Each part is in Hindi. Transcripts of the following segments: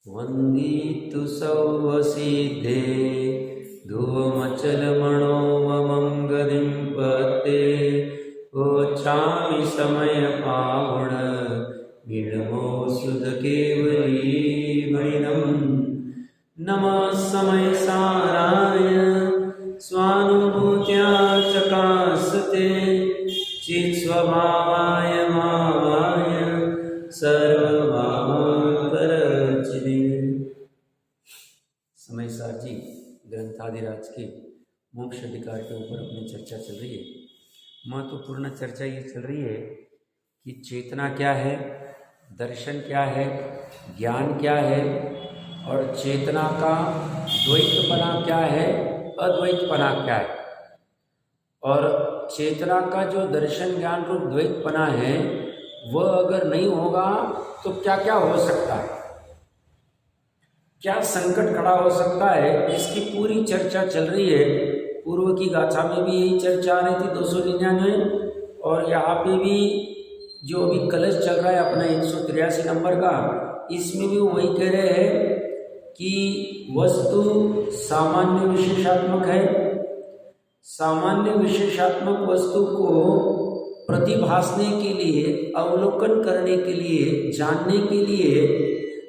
वन्दितु सौवसिद्धे ध्रुवमचलमणो ममङ्गलिं पते ओच्छामि समयपावण विलमो सुधकेवली वैनं नमः समयसाराय स्वानुभूत्या चकासते चित्स्वभावाय मावाय सर्वभावान्तरचिने। समयसार जी ग्रंथादिराज के मोक्ष अधिकार के ऊपर अपनी चर्चा चल रही है। महत्वपूर्ण चर्चा ये चल रही है कि चेतना क्या है, दर्शन क्या है, ज्ञान क्या है और चेतना का द्वैतपना क्या है, अद्वैतपना क्या है। और चेतना का जो दर्शन ज्ञान रूप द्वैतपना है वह अगर नहीं होगा तो क्या क्या हो सकता है, क्या संकट खड़ा हो सकता है, इसकी पूरी चर्चा चल रही है। पूर्व की गाथा में भी यही चर्चा आ रही थी 299, और यहाँ पे भी जो अभी कलश चल रहा है अपना 183 नंबर का, इसमें भी वही कह रहे हैं कि वस्तु सामान्य विशेषात्मक है। सामान्य विशेषात्मक वस्तु को प्रतिभासने के लिए, अवलोकन करने के लिए, जानने के लिए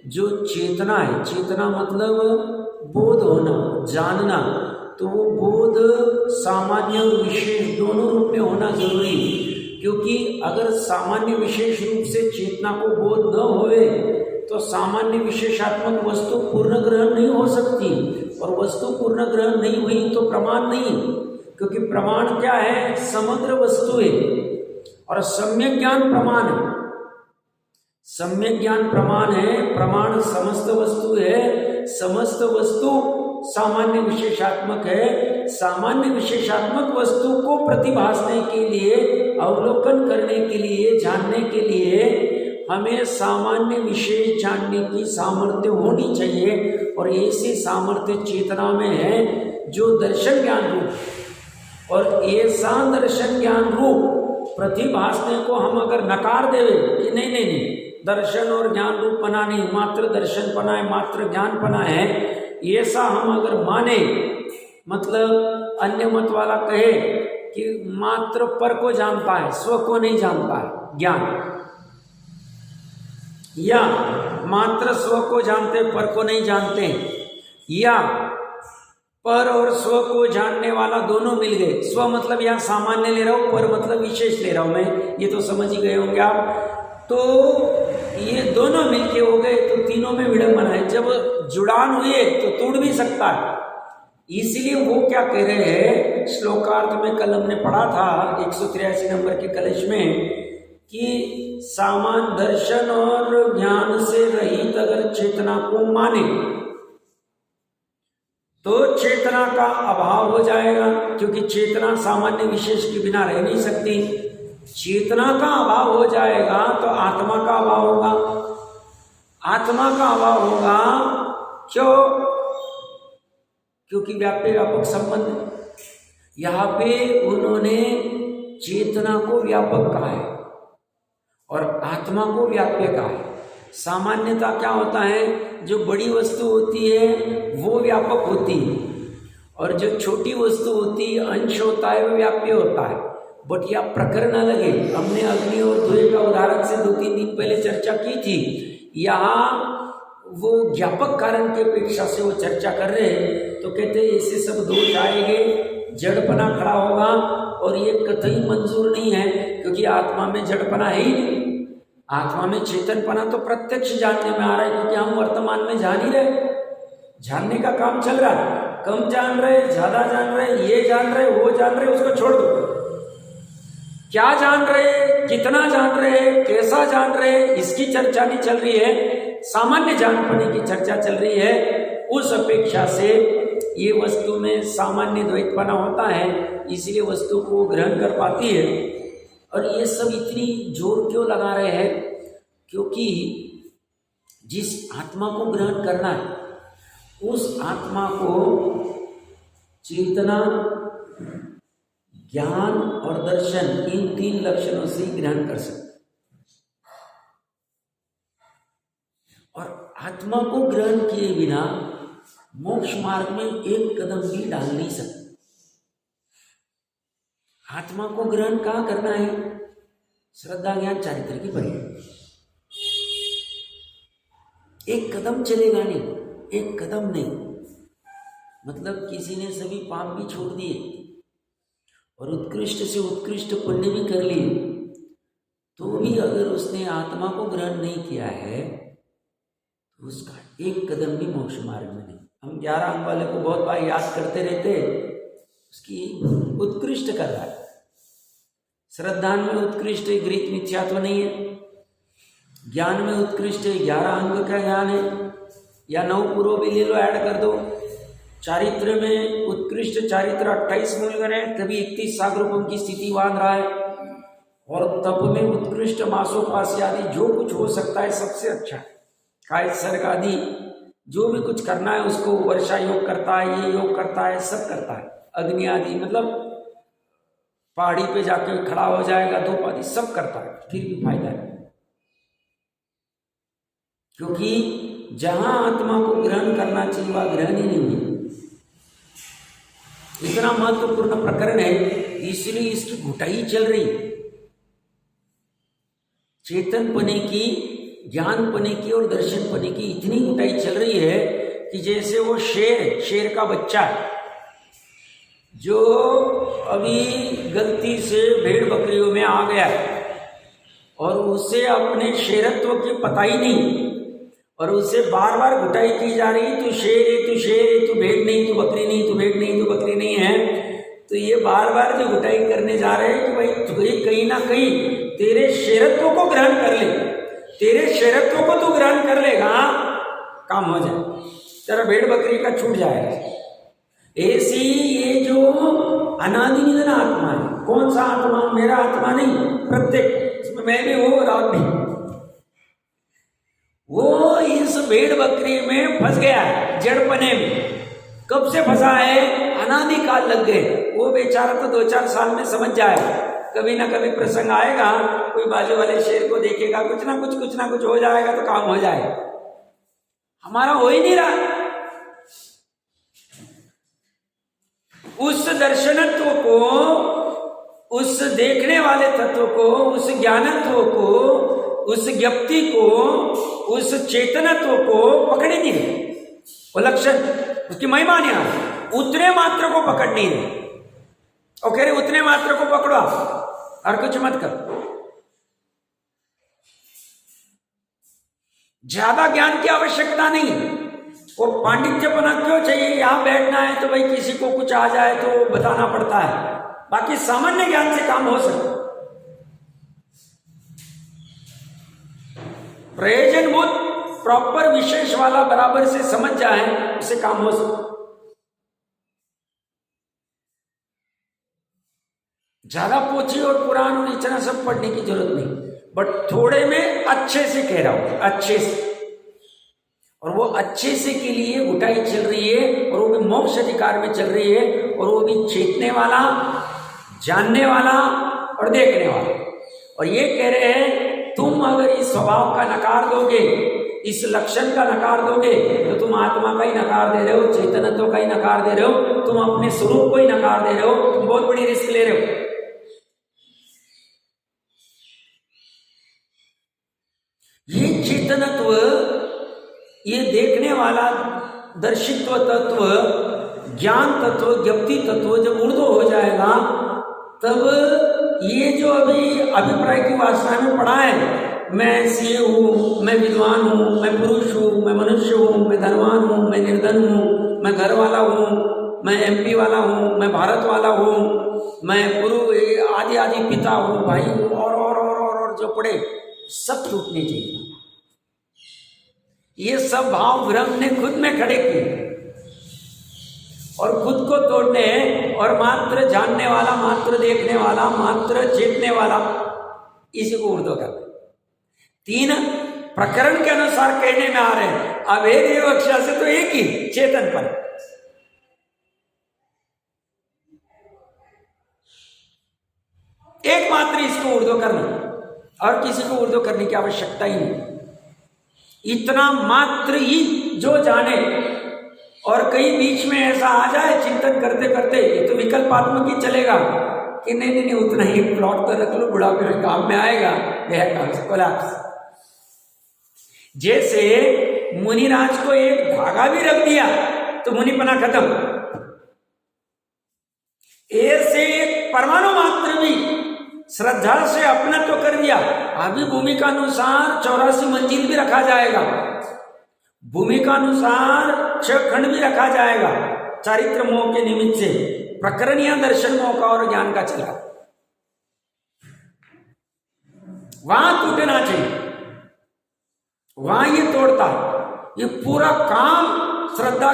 जो चेतना है, चेतना मतलब बोध होना, जानना, तो वो बोध सामान्य और विशेष दोनों रूप में होना जरूरी है। क्योंकि अगर सामान्य विशेष रूप से चेतना को बोध न होए तो सामान्य विशेषात्मक वस्तु पूर्ण ग्रहण नहीं हो सकती, और वस्तु पूर्ण ग्रहण नहीं हुई तो प्रमाण नहीं, क्योंकि प्रमाण क्या है, समग्र वस्तु है और सम्यक ज्ञान प्रमाण है। सम्यक ज्ञान प्रमाण है, प्रमाण समस्त वस्तु है, समस्त वस्तु सामान्य विशेषात्मक है। सामान्य विशेषात्मक वस्तु को प्रतिभासने के लिए, अवलोकन करने के लिए, जानने के लिए हमें सामान्य विशेष जानने की सामर्थ्य होनी चाहिए, और ऐसी सामर्थ्य चेतना में है जो दर्शन ज्ञान रूप। और ऐसा दर्शन ज्ञान रूप प्रतिभासने को हम अगर नकार देवे कि नहीं नहीं नहीं, दर्शन और ज्ञान रूप पना नहीं, मात्र दर्शन पना है, मात्र ज्ञान पना है, ऐसा हम अगर माने, मतलब अन्य मत वाला कहे कि मात्र पर को जानता है, स्व को नहीं जानता है ज्ञान, या मात्र स्व को जानते पर को नहीं जानते, या पर और स्व को जानने वाला दोनों मिल गए। स्व मतलब यहाँ सामान्य ले रहा हूँ, पर मतलब विशेष ले रहा हूँ मैं, ये तो समझ ही गए होंगे आप। तो ये दोनों मिलके हो गए तो तीनों में विडंबना है। जब जुड़ान हुए तो टूट भी सकता है, इसलिए वो क्या कह रहे हैं, श्लोकार्थ में कल हमने पढ़ा था 183 नंबर के कलश में कि सामान दर्शन और ज्ञान से रहित अगर चेतना को माने तो चेतना का अभाव हो जाएगा, क्योंकि चेतना सामान्य विशेष के बिना रह नहीं सकती। चेतना का अभाव हो जाएगा तो आत्मा का अभाव होगा, आत्मा का अभाव होगा। क्यों? क्योंकि व्याप्य व्यापक संबंध। यहाँ पे उन्होंने चेतना को व्यापक कहा है और आत्मा को व्याप्य कहा है। सामान्यता क्या होता है, जो बड़ी वस्तु होती है वो व्यापक होती है, और जो छोटी वस्तु होती है, अंश होता है, वो व्याप्य होता है। बट यह प्रकरण अलग है। हमने अग्नि और धुएं का उदाहरण से 2-3 दिन पहले चर्चा की थी। यहाँ वो ज्ञापक कारण के अपेक्षा से वो चर्चा कर रहे हैं, तो कहते हैं ऐसे सब दोष आएंगे, जड़पना खड़ा होगा, और ये कतई मंजूर नहीं है, क्योंकि आत्मा में जड़पना है ही नहीं। आत्मा में चेतनपना तो प्रत्यक्ष जानने में आ रहा है, क्योंकि हम वर्तमान में जान ही रहे, जानने का काम चल रहा है। कम जान रहे, ज्यादा जान रहे, ये जान रहे, वो जान रहे, उसको छोड़ दो। क्या जान रहे, कितना जान रहे, कैसा जान रहे, इसकी चर्चा नहीं चल रही है, सामान्य जानपने की चर्चा चल रही है। उस अपेक्षा से ये वस्तु में सामान्य द्वैतपना होता है, इसलिए वस्तु को ग्रहण कर पाती है। और ये सब इतनी जोर क्यों लगा रहे हैं, क्योंकि जिस आत्मा को ग्रहण करना है उस आत्मा को चेतना, ज्ञान और दर्शन, इन 3 लक्षणों से ग्रहण कर सकते। आत्मा को ग्रहण किए बिना मोक्ष मार्ग में एक कदम भी डाल नहीं सकते। आत्मा को ग्रहण कहाँ करना है? श्रद्धा ज्ञान चारित्र की परीक्षा। एक कदम चलेगा नहीं, एक कदम नहीं। मतलब किसी ने सभी पाप भी छोड़ दिए और उत्कृष्ट से उत्कृष्ट पुण्य भी कर लिए, तो भी अगर उसने आत्मा को ग्रहण नहीं किया है तो उसका एक कदम भी मोक्ष मार्ग में नहीं। हम 11 अंग वाले को बहुत बार याद करते रहते, उसकी उत्कृष्ट कर रहा है। श्रद्धा में उत्कृष्ट गृहीत मिथ्यात्व नहीं है, ज्ञान में उत्कृष्ट 11 अंग का ज्ञान है, या 9 पूर्व भी ले लो, ऐड कर दो। चारित्र में उत्कृष्ट चारित्र 28 मूल है, कभी 31 सागरूपम की स्थिति बांध रहा है। और तप में उत्कृष्ट मासोपासी आदि जो कुछ हो सकता है सबसे अच्छा है। काय सर्ग आदि जो भी कुछ करना है उसको, वर्षा योग करता है, ये योग करता है, सब करता है। अग्नि आदि मतलब पहाड़ी पे जाके खड़ा हो जाएगा, धूप आदि सब करता है, फिर भी फायदा है। क्योंकि जहां आत्मा को ग्रहण करना चाहिए वह ग्रहण ही नहीं है। इतना महत्वपूर्ण प्रकरण है, इसलिए इसकी घुटाई चल रही। चेतन पने की, ज्ञान पने की और दर्शन पने की इतनी घुटाई चल रही है कि जैसे वो शेर का बच्चा जो अभी गलती से भेड़ बकरियों में आ गया और उसे अपने शेरत्व की पता ही नहीं, और उसे बार बार घुटाई की जा रही, तू शेर है, तू शेर है, तू भेड़ नहीं, तू बकरी नहीं, तू भेड़ नहीं, तू बकरी नहीं है। तो ये बार बार जो घुटाई करने जा रहे हैं कि भाई तुझे कहीं ना कहीं तेरे शेरत्व को ग्रहण कर ले, तेरे शेरत्व को तू ग्रहण कर लेगा, काम हो जाए, तेरा भेड़ बकरी का छूट जाएगा। ऐसी ये जो अनादि निधन आत्मा है, कौन सा आत्मा? मेरा आत्मा नहीं, प्रत्येक, इसमें मैं भी हूँ और आप भी। वो इस भेड़ बकरी में फंस गया है, जड़पने में। कब से फंसा है? अनादि काल लग गए। वो बेचारा तो 2-4 साल में समझ जाएगा, कभी ना कभी प्रसंग आएगा, कोई बाजू वाले शेर को देखेगा, कुछ ना कुछ हो जाएगा तो काम हो जाएगा। हमारा हो ही नहीं रहा। उस दर्शनत्व को, उस देखने वाले तत्व को, उस ज्ञानत्व को, उस ज्ञप्ति को, उस चेतनत्व को पकड़ नहीं रहे। वो लक्षण, उसकी महिमा नहीं आ रही, उतने मात्र को पकड़ नहीं रहे। और कह रहे उतने मात्र को पकड़ो आप और कुछ मत करो। ज्यादा ज्ञान की आवश्यकता नहीं। वो पांडित्यपना क्यों चाहिए? यहां बैठना है तो भाई किसी को कुछ आ जाए तो बताना पड़ता है, बाकी सामान्य ज्ञान से काम हो सकता। प्रयोजनभूत प्रॉपर विशेष वाला बराबर से समझ जाए, उससे काम हो सकता। ज्यादा पोथी और पुराण और इतना सब पढ़ने की जरूरत नहीं, बट थोड़े में अच्छे से कह रहा हूं, अच्छे से। और वो अच्छे से के लिए घुटाई चल रही है, और वो भी मोक्ष अधिकार में चल रही है, और वो भी चेतने वाला, जानने वाला और देखने वाला। और ये कह रहे हैं तुम अगर इस स्वभाव का नकार दोगे, इस लक्षण का नकार दोगे, तो तुम आत्मा का ही नकार दे रहे हो, चैतन्यत्व का ही नकार दे रहे हो, तुम अपने स्वरूप को ही नकार दे रहे हो, तुम बहुत बड़ी रिस्क ले रहे हो। ये चेतनत्व, ये देखने वाला दर्शित्व तत्व, ज्ञान तत्व, ज्ञप्ति तत्व जब ऊर्ध्व हो जाएगा, तब ये जो अभी अभिप्राय की वासना में पड़ा है, मैं सीए हूँ, मैं विद्वान हूँ, मैं पुरुष हूँ, मैं मनुष्य हूँ, मैं धनवान हूँ, मैं निर्धन हूँ, मैं घर वाला हूँ, मैं एमपी वाला हूँ, मैं भारत वाला हूँ, मैं गुरु आदि आदि पिता हूँ, भाई हूँ, और जो पड़े सब टूटने चाहिए। ये सब भाव ब्रह्म ने खुद में खड़े किए, और खुद को तोड़ने और मात्र जानने वाला, मात्र देखने वाला, मात्र चेतने वाला, इसी को ऊर्ध्व कर 3 प्रकरण के अनुसार कहने में आ रहे हैं। अभेद एवं अक्षर से तो एक ही चेतनपन। एकमात्र इसको ऊर्ध्व करना, और किसी को ऊर्ध्व करने की आवश्यकता ही नहीं। इतना मात्र ही जो जाने। और कहीं बीच में ऐसा आ जाए चिंतन करते करते, ये तो विकल्पात्मक ही चलेगा कि नहीं नहीं नहीं उतना ही प्लॉट तो रख लो, बुढ़ापे में काम में आएगा, गया काम से कोलैप्स। जैसे मुनिराज को एक धागा भी रख दिया तो मुनिपना खत्म। ऐसे एक परमाणु मात्र भी श्रद्धा से अपना तो कर दिया, अभी भूमिका अनुसार 84 मंजिल भी रखा जाएगा, भूमिका अनुसार 6 खंड भी रखा जाएगा, चारित्र मोह के निमित्त से प्रकरण या दर्शन मोह का और ज्ञान का चला, वहां टूटना चाहिए, वहां ये तोड़ता है। ये पूरा काम श्रद्धा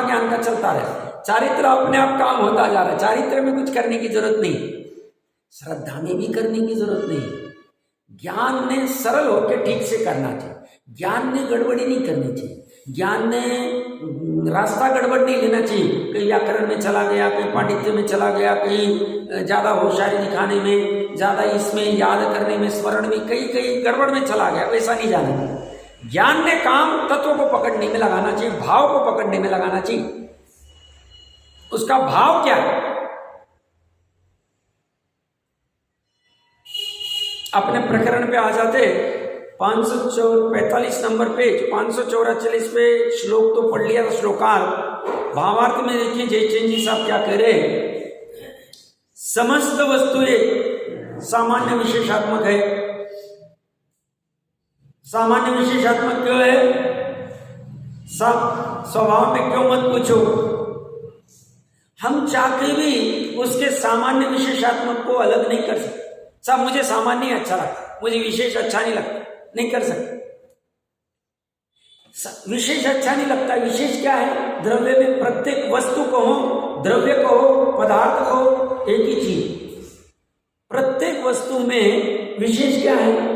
ज्ञान का चलता रहे। चारित्र अपने आप काम होता जा रहा है, चारित्र में कुछ करने की जरूरत नहीं, श्रद्धा में भी करने की जरूरत नहीं। ज्ञान ने सरल होकर ठीक से करना चाहिए, ज्ञान ने गड़बड़ी नहीं करनी चाहिए, ज्ञान ने रास्ता गड़बड़ नहीं लेना चाहिए, कहीं व्याकरण में चला गया, कहीं पांडित्य में चला गया, कहीं ज्यादा होशियारी दिखाने में, ज्यादा इसमें याद करने में, स्मरण में, कहीं कहीं गड़बड़ में चला गया, वैसा नहीं जाना। ज्ञान ने काम तत्व को पकड़ने में लगाना चाहिए, भाव को पकड़ने में लगाना चाहिए। उसका भाव क्या है? अपने प्रकरण पे आ जाते 545 नंबर पेज 544 पे श्लोक तो पढ़ लिया था, श्लोकार भावार्थ में देखिए जयचंद जी साहब क्या कह रहे। समस्त वस्तुएं सामान्य विशेषात्मक है। सामान्य विशेषात्मक क्यों है? सब स्वभाव में क्यों मत पूछो, हम चाहते भी उसके सामान्य विशेषात्मक को अलग नहीं कर सकते। सब मुझे सामान्य अच्छा लगता, मुझे विशेष अच्छा नहीं लगता, नहीं कर सकते। विशेष अच्छा नहीं लगता, विशेष क्या है? द्रव्य में प्रत्येक वस्तु को हो, द्रव्य को हो, पदार्थ को, एक ही चीज, प्रत्येक वस्तु में विशेष क्या है?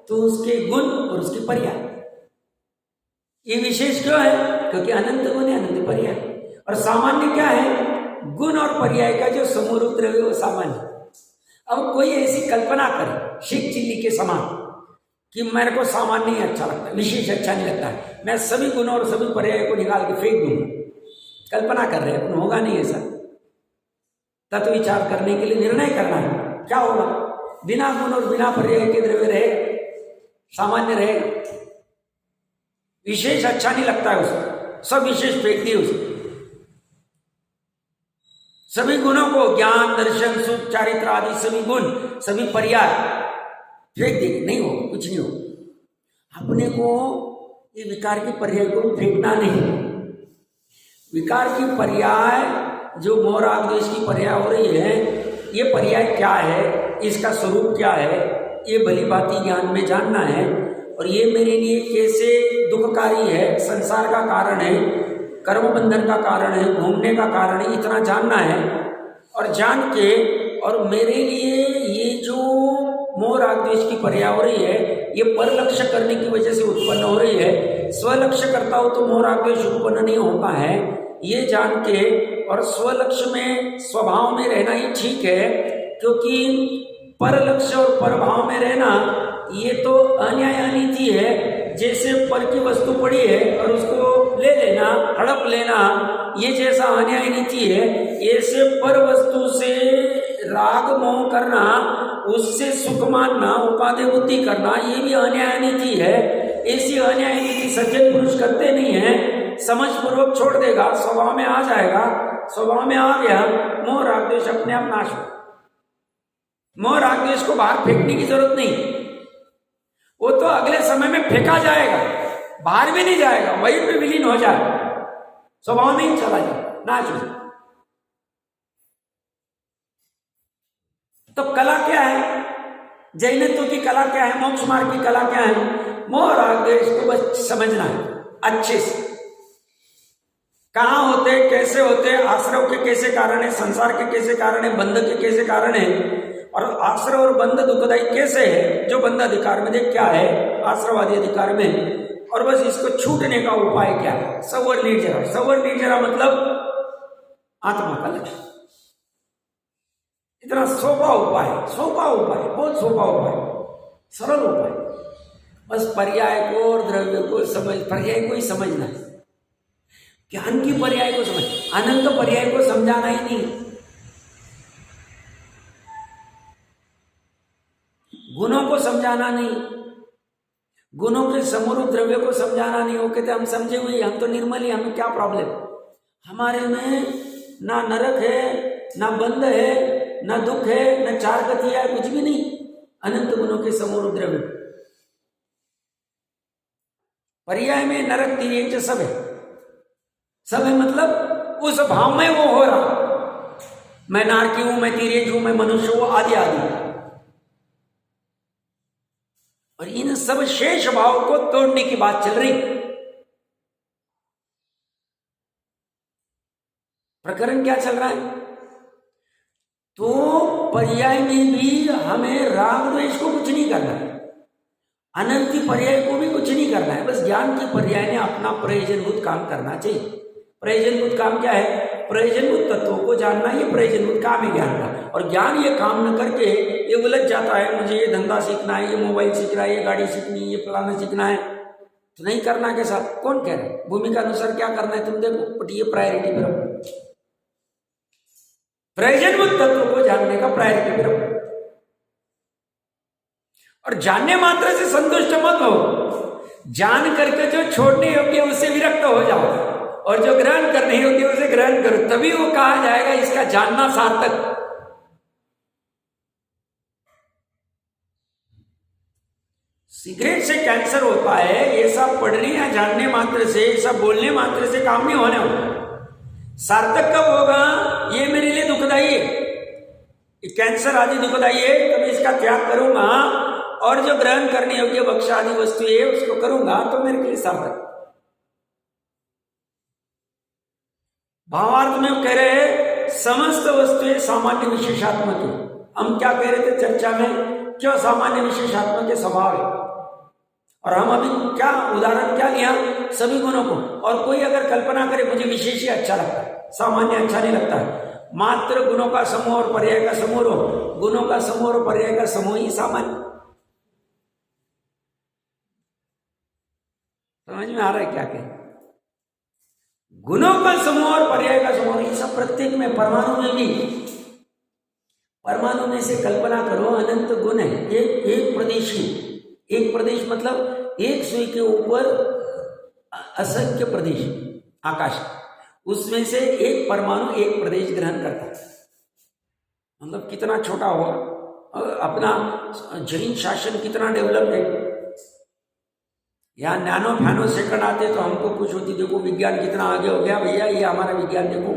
तो उसके गुण और उसके पर्याय। ये विशेष क्यों है? क्योंकि अनंत गुण है, अनंत पर्याय। और सामान्य क्या है? गुण और पर्याय का जो समूह द्रव्य वो सामान्य। अब कोई ऐसी कल्पना करे शीख चिल्ली के समान कि मेरे को सामान्य ही अच्छा लगता है, विशेष अच्छा नहीं लगता है, मैं सभी गुणों और सभी पर्याय को निकाल के फेंक दूंगा, कल्पना कर रहे हैं, होगा नहीं ऐसा। तत्व विचार करने के लिए निर्णय करना है, क्या होगा? बिना गुण और बिना पर्याय के द्रव्य रहे, सामान्य रहे, विशेष अच्छा नहीं लगता है उसको, सब विशेष फेंक दिए उसको, सभी गुणों को, ज्ञान, दर्शन, सुख, चारित्र आदि सभी गुण, सभी पर्याय फेंक देंगे, नहीं हो, कुछ नहीं हो। अपने को ये विकार के पर्याय को फेंकना नहीं। विकार की पर्याय जो मोह राग द्वेष की पर्याय हो रही है, ये पर्याय क्या है, इसका स्वरूप क्या है, ये भली भांति ज्ञान में जानना है। और ये मेरे लिए कैसे दुखकारी है, संसार का कारण है, कर्म बंधन का कारण है, घूमने का कारण है, इतना जानना है। और जान के, और मेरे लिए ये जो मोह राग द्वेष की पर्याय हो रही है, ये पर लक्ष्य करने की वजह से उत्पन्न हो रही है। स्वलक्ष्य करता हो तो मोह राग द्वेष उत्पन्न नहीं होता है, ये जान के। और स्वलक्ष्य में, स्वभाव में रहना ही ठीक है, क्योंकि पर लक्ष्य और पर भाव में रहना ये तो अन्याय नीति है। जैसे पर की वस्तु पड़ी है और उसको ले लेना, हड़प लेना, ये जैसा अन्याय नीति है, ऐसे पर वस्तु से राग मोह करना, उससे सुख मानना, उपादेय बुद्धि करना, ये भी अन्याय नीति है। ऐसी अन्याय नीति सज्जन पुरुष करते नहीं है, समझ पूर्वक छोड़ देगा, स्वभाव में आ जाएगा। स्वभाव में आ गया, मोह राग द्वेष अपने आप नाश हो। मोह राग द्वेष को बाहर फेंकने की जरूरत नहीं, वो तो अगले समय में फेंका जाएगा, बाहर भी नहीं जाएगा, वहीं पे विलीन हो जाए, स्वभाव में ही चला जाए, नाश हो। तो कला क्या है? जैनत्व की कला क्या है? मोक्ष मार्ग की कला क्या है? मोह राग द्वेष को बस समझना है अच्छे से। कहाँ होते, कैसे होते, आश्रव के कैसे कारण है, संसार के कैसे कारण है, बंध के कैसे कारण है, और आश्रव और बंध दुखदायी कैसे है, जो बंध अधिकार में देख क्या है, आश्रवादी अधिकार में, और बस इसको छूटने का उपाय क्या है? सवर निर्जरा। सवर निर्जरा मतलब आत्मा का लक्ष्य। इतना सोपा उपाय, सोपा उपाय, बहुत सोपा उपाय, सरल उपाय। बस पर्याय को और द्रव्य को पर्याय को ही समझना है, ज्ञान की पर्याय को समझ, अनंत पर्याय को समझाना ही नहीं, गुणों को समझाना नहीं, गुणों के समरूप द्रव्य को समझाना नहीं। वो कहते हम समझे हुए, हम तो निर्मल ही, हमें क्या प्रॉब्लम, हमारे में ना नरक है, ना बंध है, ना दुख है, ना चार गति है, कुछ भी नहीं। अनंत गुणों के समरूप द्रव्य, पर्याय में नरक तिर्यंच सब है, सब है मतलब उस भाव में वो हो रहा, मैं नारकी हूं, मैं तिर्यंच हूं, मैं मनुष्य हूं, आदि आदि। और इन सब शेष भाव को तोड़ने की बात चल रही। प्रकरण क्या चल रहा है? तो पर्याय में भी हमें राग द्वेष को कुछ नहीं करना है, अनंत पर्याय को भी कुछ नहीं करना है, बस ज्ञान की पर्याय ने अपना प्रयोजनभूत काम करना चाहिए। प्रयोजनभूत काम क्या है? प्रयोजनभूत तत्वों को जानना, ये प्रयोजनभूत काम है ज्ञान का। और ज्ञान ये काम न करके ये उलझ जाता है, मुझे ये धंधा सीखना है, ये मोबाइल सीखना है, ये गाड़ी सीखनी है, ये फलाना सीखना है, तो नहीं करना के साथ कौन कह रहा है? भूमिका अनुसार क्या करना है तुम देखो, बट ये प्रायोरिटी पे रखो, प्रयोजनभूत तत्व को जानने का प्रायोरिटी पे रखो। और जानने मात्र से संतुष्ट मत हो, जान करके जो छोड़ने योग्य उससे विरक्त हो जाओ, और जो ग्रहण करने योग्य उसे ग्रहण करो, तभी वो कहा जाएगा इसका जानना सार्थक। सिगरेट से कैंसर होता है, ये सब पढ़ने या जानने मात्र से, ये सब बोलने मात्र से काम नहीं होने वाला। सार्थक कब होगा? ये मेरे लिए दुखदाई है, कैंसर आदि दुखदाई है, तब इसका त्याग करूंगा और जो ग्रहण करने योग्य भक्ष आदि वस्तु है उसको करूंगा, तो मेरे लिए सार्थक। भावार्थ में कह रहे हैं समस्त वस्तुएं सामान्य विशेषात्मक है। हम क्या कह रहे थे चर्चा में, क्यों सामान्य विशेषात्मक के स्वभाव है, और हम अभी क्या उदाहरण क्या लिया? सभी गुणों को। और कोई अगर कल्पना करे मुझे विशेष ही अच्छा लगता है, सामान्य अच्छा नहीं लगता है, मात्र गुणों का समूह और पर्याय का समूह हो, गुणों का समूह और पर्याय का समूह ही सामान्य। समझ में आ रहा है क्या कहें? गुणों का समूह और पर्याय का समूह, ये सब प्रत्येक में, परमाणु में भी, परमाणु में से कल्पना करो अनंत गुण है, एक प्रदेश ही, एक प्रदेश मतलब एक सुई के ऊपर असंख्य प्रदेश आकाश, उसमें से एक परमाणु एक प्रदेश ग्रहण करता है। मतलब कितना छोटा होगा, अपना जैन शासन कितना डेवलप है। यहाँ नैनो फैनो सेकंड आते तो हमको कुछ होती, देखो विज्ञान कितना आगे हो गया भैया, ये हमारा विज्ञान देखो,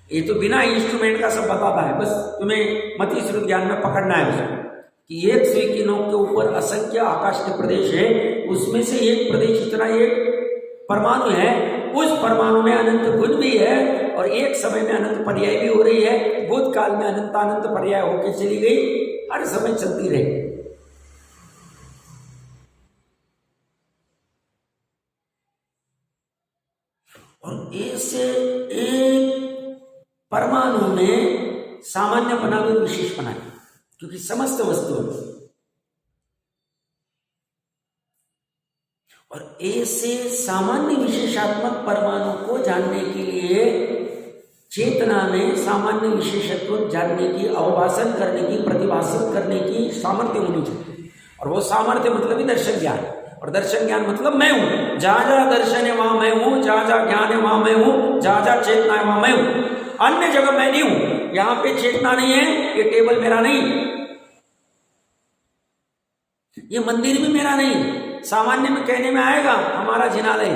ये तो बिना इंस्ट्रूमेंट का सब बताता है, बस तुम्हें मति श्रुत ज्ञान में पकड़ना है उसको, कि एक सुई की नोक के ऊपर असंख्य आकाश के प्रदेश है, उसमें से एक प्रदेश इतना एक परमाणु है, उस परमाणु में अनंत गुण भी है, और एक समय में अनंत पर्याय भी हो रही है, भूतकाल में अनंत पर्याय होकर चली गई, हर समय चलती रही। और ऐसे एक परमाणु में सामान्य बना भी विशेष बना है, क्योंकि समस्त वस्तुओं, और ऐसे सामान्य विशेषात्मक परमाणु को जानने के लिए चेतना में सामान्य विशेषत्व जानने की, अवभाषण करने की, प्रतिभाषित करने की सामर्थ्य होनी चाहिए। और वो सामर्थ्य मतलब ही दर्शन ज्ञान, और दर्शन ज्ञान मतलब मैं हूं, जहां जहां दर्शन है वहां मैं हूं, जहां जहां ज्ञान है वहां मैं हूं, जहां जहां चेतना है वहां मैं हूं, अन्य जगह मैं नहीं हूं। यहां पे चेतना नहीं है, ये टेबल मेरा नहीं, ये मंदिर भी मेरा नहीं, सामान्य में कहने में आएगा हमारा जिनालय,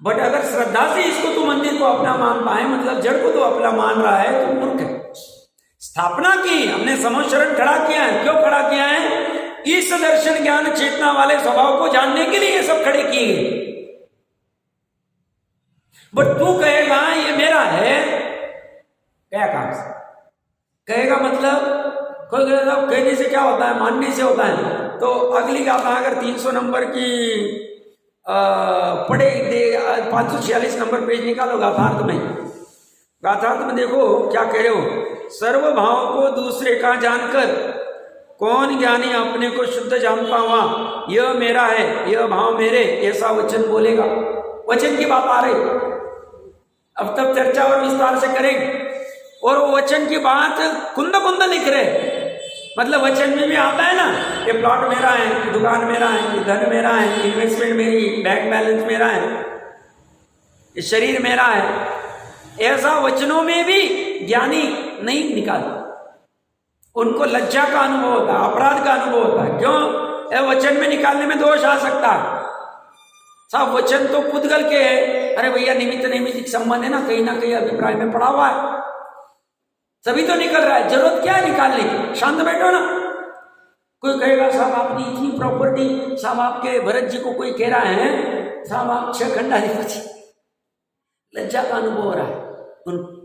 बट अगर श्रद्धा से इसको तू मंदिर को अपना मानता है, मतलब जड़ को तो अपना मान रहा है, तो मूर्ख है। स्थापना की हमने, समोशरण खड़ा किया है, क्यों खड़ा किया है? इस दर्शन ज्ञान चेतना वाले स्वभाव को जानने के लिए ये सब खड़े किए गए। बट तू कहेगा ये मेरा है, क्या काम से कहेगा? मतलब कोई कहेगा कहने से क्या होता है, मानने से होता है। तो अगली गाथा अगर 300 नंबर की पढ़े, 546 नंबर पेज निकालो गाथार्थ में, गाथार्थ में देखो क्या कह रहे हो, सर्वभाव को दूसरे का जानकर कौन ज्ञानी अपने को शुद्ध जानता हुआ यह मेरा है, यह भाव मेरे, ऐसा वचन बोलेगा। वचन की बात आ रही, अब तब चर्चा और विस्तार से करेंगे। और वो वचन की बात कुंद कुंद लिख रहे, मतलब वचन में भी आता है ना, ये प्लॉट मेरा है, ये दुकान मेरा है, ये धन मेरा है, इन्वेस्टमेंट मेरी, बैंक बैलेंस मेरा है, ये शरीर मेरा है। ऐसा वचनों में भी ज्ञानी नहीं निकालता, उनको लज्जा का अनुभव होता है, अपराध का अनुभव होता है। क्यों? वचन में निकालने में दोष आ सकता है। साहब वचन तो पुद्गल के है, अरे भैया निमित्त नैमित्तिक संबंध है ना कहीं अभिप्राय में पड़ा हुआ है, सभी तो निकल रहा है, जरूरत क्या है निकालने की, शांत बैठो ना। कोई कहेगा साहब आपने इतनी प्रॉपर्टी, साहब आपके भरत जी को कोई कह रहा है साहब आप 6 खंडाधिपति, लज्जा का अनुभव हो रहा है उनको।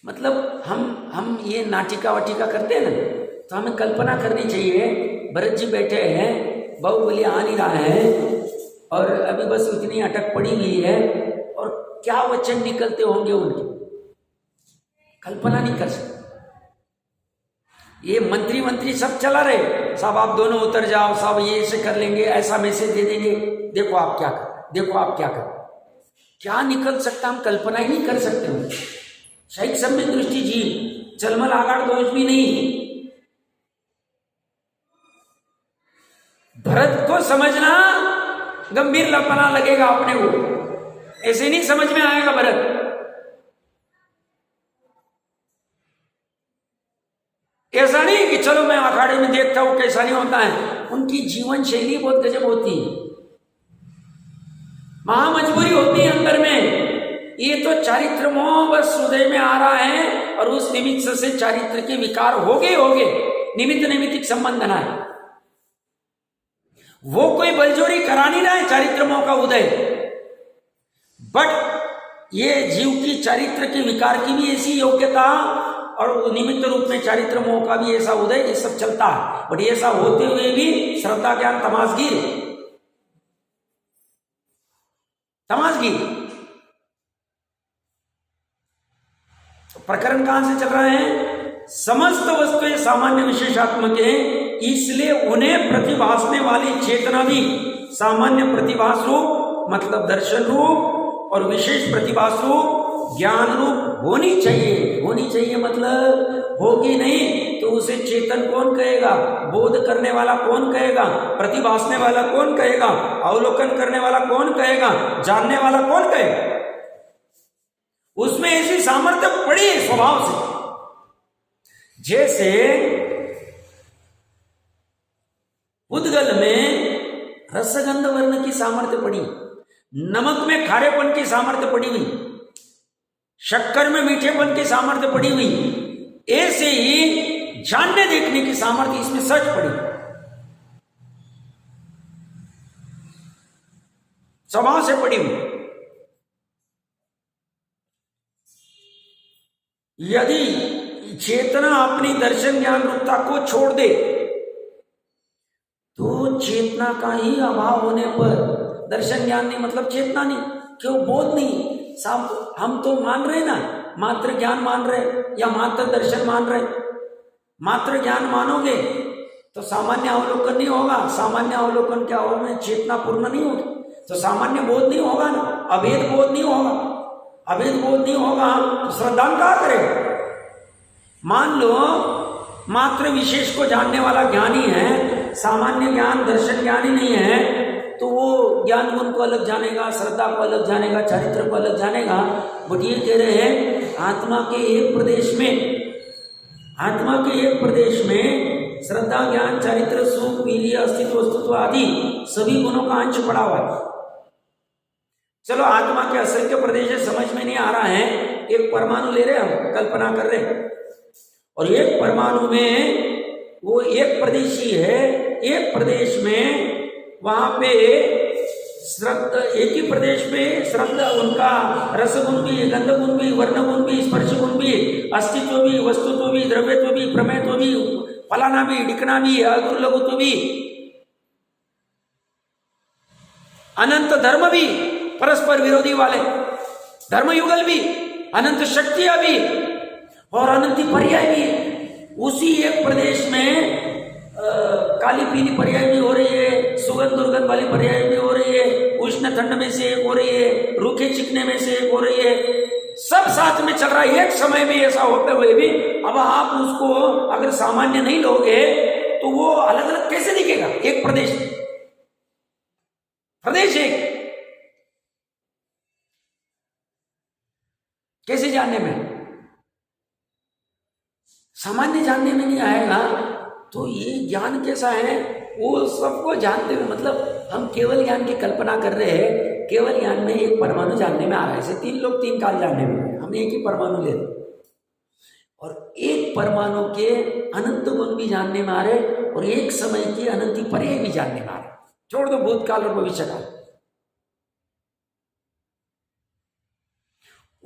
मतलब हम ये नाटिका वाटिका करते हैं ना, तो हमें कल्पना करनी चाहिए भरत जी बैठे हैं, बाहुबली आ नहीं रहा है और अभी बस इतनी अटक पड़ी हुई है, और क्या वचन निकलते होंगे उनके, कल्पना नहीं कर सकते। ये मंत्री सब चला रहे, साहब आप दोनों उतर जाओ, साहब ये ऐसे कर लेंगे, ऐसा मैसेज दे देंगे, देखो आप क्या कर, देखो आप क्या कर, क्या निकल सकता हम कल्पना ही नहीं कर सकते हो। शायद सब में दृष्टि जी चलमल आगाड़ दोष भी नहीं। भरत को समझना गंभीर लपना लगेगा अपने को, ऐसे नहीं समझ में आएगा भरत। ऐसा नहीं कि चलो मैं अखाड़े में देखता हूं कैसा नहीं होता है, उनकी जीवन शैली बहुत गजब होती है, महामजबूरी होती है अंदर में। ये तो चारित्र मोह बस हृदय में आ रहा है, और उस निमित्त से चारित्र के विकार हो गए, निमित्त नैमित्तिक संबंध बना है। वो कोई बलजोरी करा नहीं रहा है चारित्र मोह का उदय, बट ये जीव की चारित्र के विकार की भी ऐसी योग्यता और निमित्त रूप में चारित्र मोह का भी ऐसा उदय, ये सब चलता है। बट ऐसा होते हुए भी श्रद्धा ज्ञान तमाशगीर प्रकरण कहां से चल रहे हैं? समस्त वस्तुएं सामान्य विशेषात्मक हैं, इसलिए उन्हें प्रतिभासने वाली चेतना भी सामान्य प्रतिभास रूप मतलब दर्शन रूप और विशेष प्रतिभास रूप ज्ञान रूप होनी चाहिए मतलब होगी नहीं तो उसे चेतन कौन कहेगा, बोध करने वाला कौन कहेगा, प्रतिभासने वाला कौन कहेगा, अवलोकन करने वाला कौन कहेगा, जानने वाला कौन कहेगा। उसमें ऐसी सामर्थ्य पड़ी है स्वभाव से। जैसे उद्गल में रसगंध वर्ण की सामर्थ्य पड़ी, नमक में खारेपन की सामर्थ्य पड़ी हुई, शक्कर में मीठेपन की सामर्थ्य पड़ी हुई, ऐसे ही जानने देखने की सामर्थ्य इसमें सच पड़ी, स्वभाव से पड़ी हुई। यदि चेतना अपनी दर्शन ज्ञान रूपता को छोड़ दे तो चेतना का ही अभाव होने पर, दर्शन ज्ञान नहीं मतलब चेतना नहीं, क्यों बोध नहीं। साहब हम तो मान रहे ना, मात्र ज्ञान मान रहे या मात्र दर्शन मान रहे। मात्र ज्ञान मानोगे तो सामान्य अवलोकन नहीं होगा, सामान्य अवलोकन क्या होगा, चेतना पूर्ण नहीं होगी, तो सामान्य बोध नहीं होगा ना, अभेद बोध नहीं होगा, अभेद बोध नहीं होगा तो श्रद्धा क्या करे। मान लो मात्र विशेष को जानने वाला ज्ञानी है, सामान्य ज्ञान दर्शन ज्ञानी नहीं है, तो वो ज्ञान गुण को अलग जानेगा, श्रद्धा को अलग जानेगा, चारित्र को अलग जानेगा। बट ये कह रहे हैं आत्मा के एक प्रदेश में श्रद्धा ज्ञान चारित्र सुख वीर्य अस्तित्व वस्तुत्व आदि सभी गुणों का अंश पड़ा हुआ है। चलो आत्मा के असंख्य प्रदेश समझ में नहीं आ रहा है, एक परमाणु ले रहे हम, कल्पना कर रहे और एक परमाणु में वो एक प्रदेश ही है, एक प्रदेश में वहां पे श्रद्धा, एक ही प्रदेश पे श्रद्धा उनका रसगुण भी, गंधगुण भी, वर्णगुण भी, स्पर्श गुण भी, अस्तित्व भी, वस्तुत्व भी, द्रव्यत्व भी, प्रमेयत्व भी, फलाना भी, डिकना भी, अगुर लघुत्व भी, अनंत धर्म भी, परस्पर विरोधी वाले धर्मयुगल भी, अनंत शक्तियां भी और अनंत पर्याय भी। उसी एक प्रदेश में काली पीली पर्याय भी हो रही है, सुगंध दुर्गंध वाली पर्याय भी हो रही है, उष्ण ठंड में से एक हो रही है, रूखे चिकने में से एक हो रही है, सब साथ में चल रहा है एक समय में। ऐसा होते हुए भी अब आप उसको अगर सामान्य नहीं लोगे तो वो अलग अलग कैसे दिखेगा? एक प्रदेश एक कैसे जानने में? सामान्य जानने में नहीं आएगा। तो ये ज्ञान कैसा है? वो सबको जानते हुए, मतलब हम केवल ज्ञान की कल्पना कर रहे हैं। केवल ज्ञान में एक परमाणु जानने में आ रहा है, ऐसे 3 लोग 3 काल जानने में, हम एक ही परमाणु ले रहे और एक परमाणु के अनंत गुण भी जानने में आ रहे और एक समय के अनंत पर्याय भी जानने में आ रहे। छोड़ दो भूतकाल और भविष्य काल,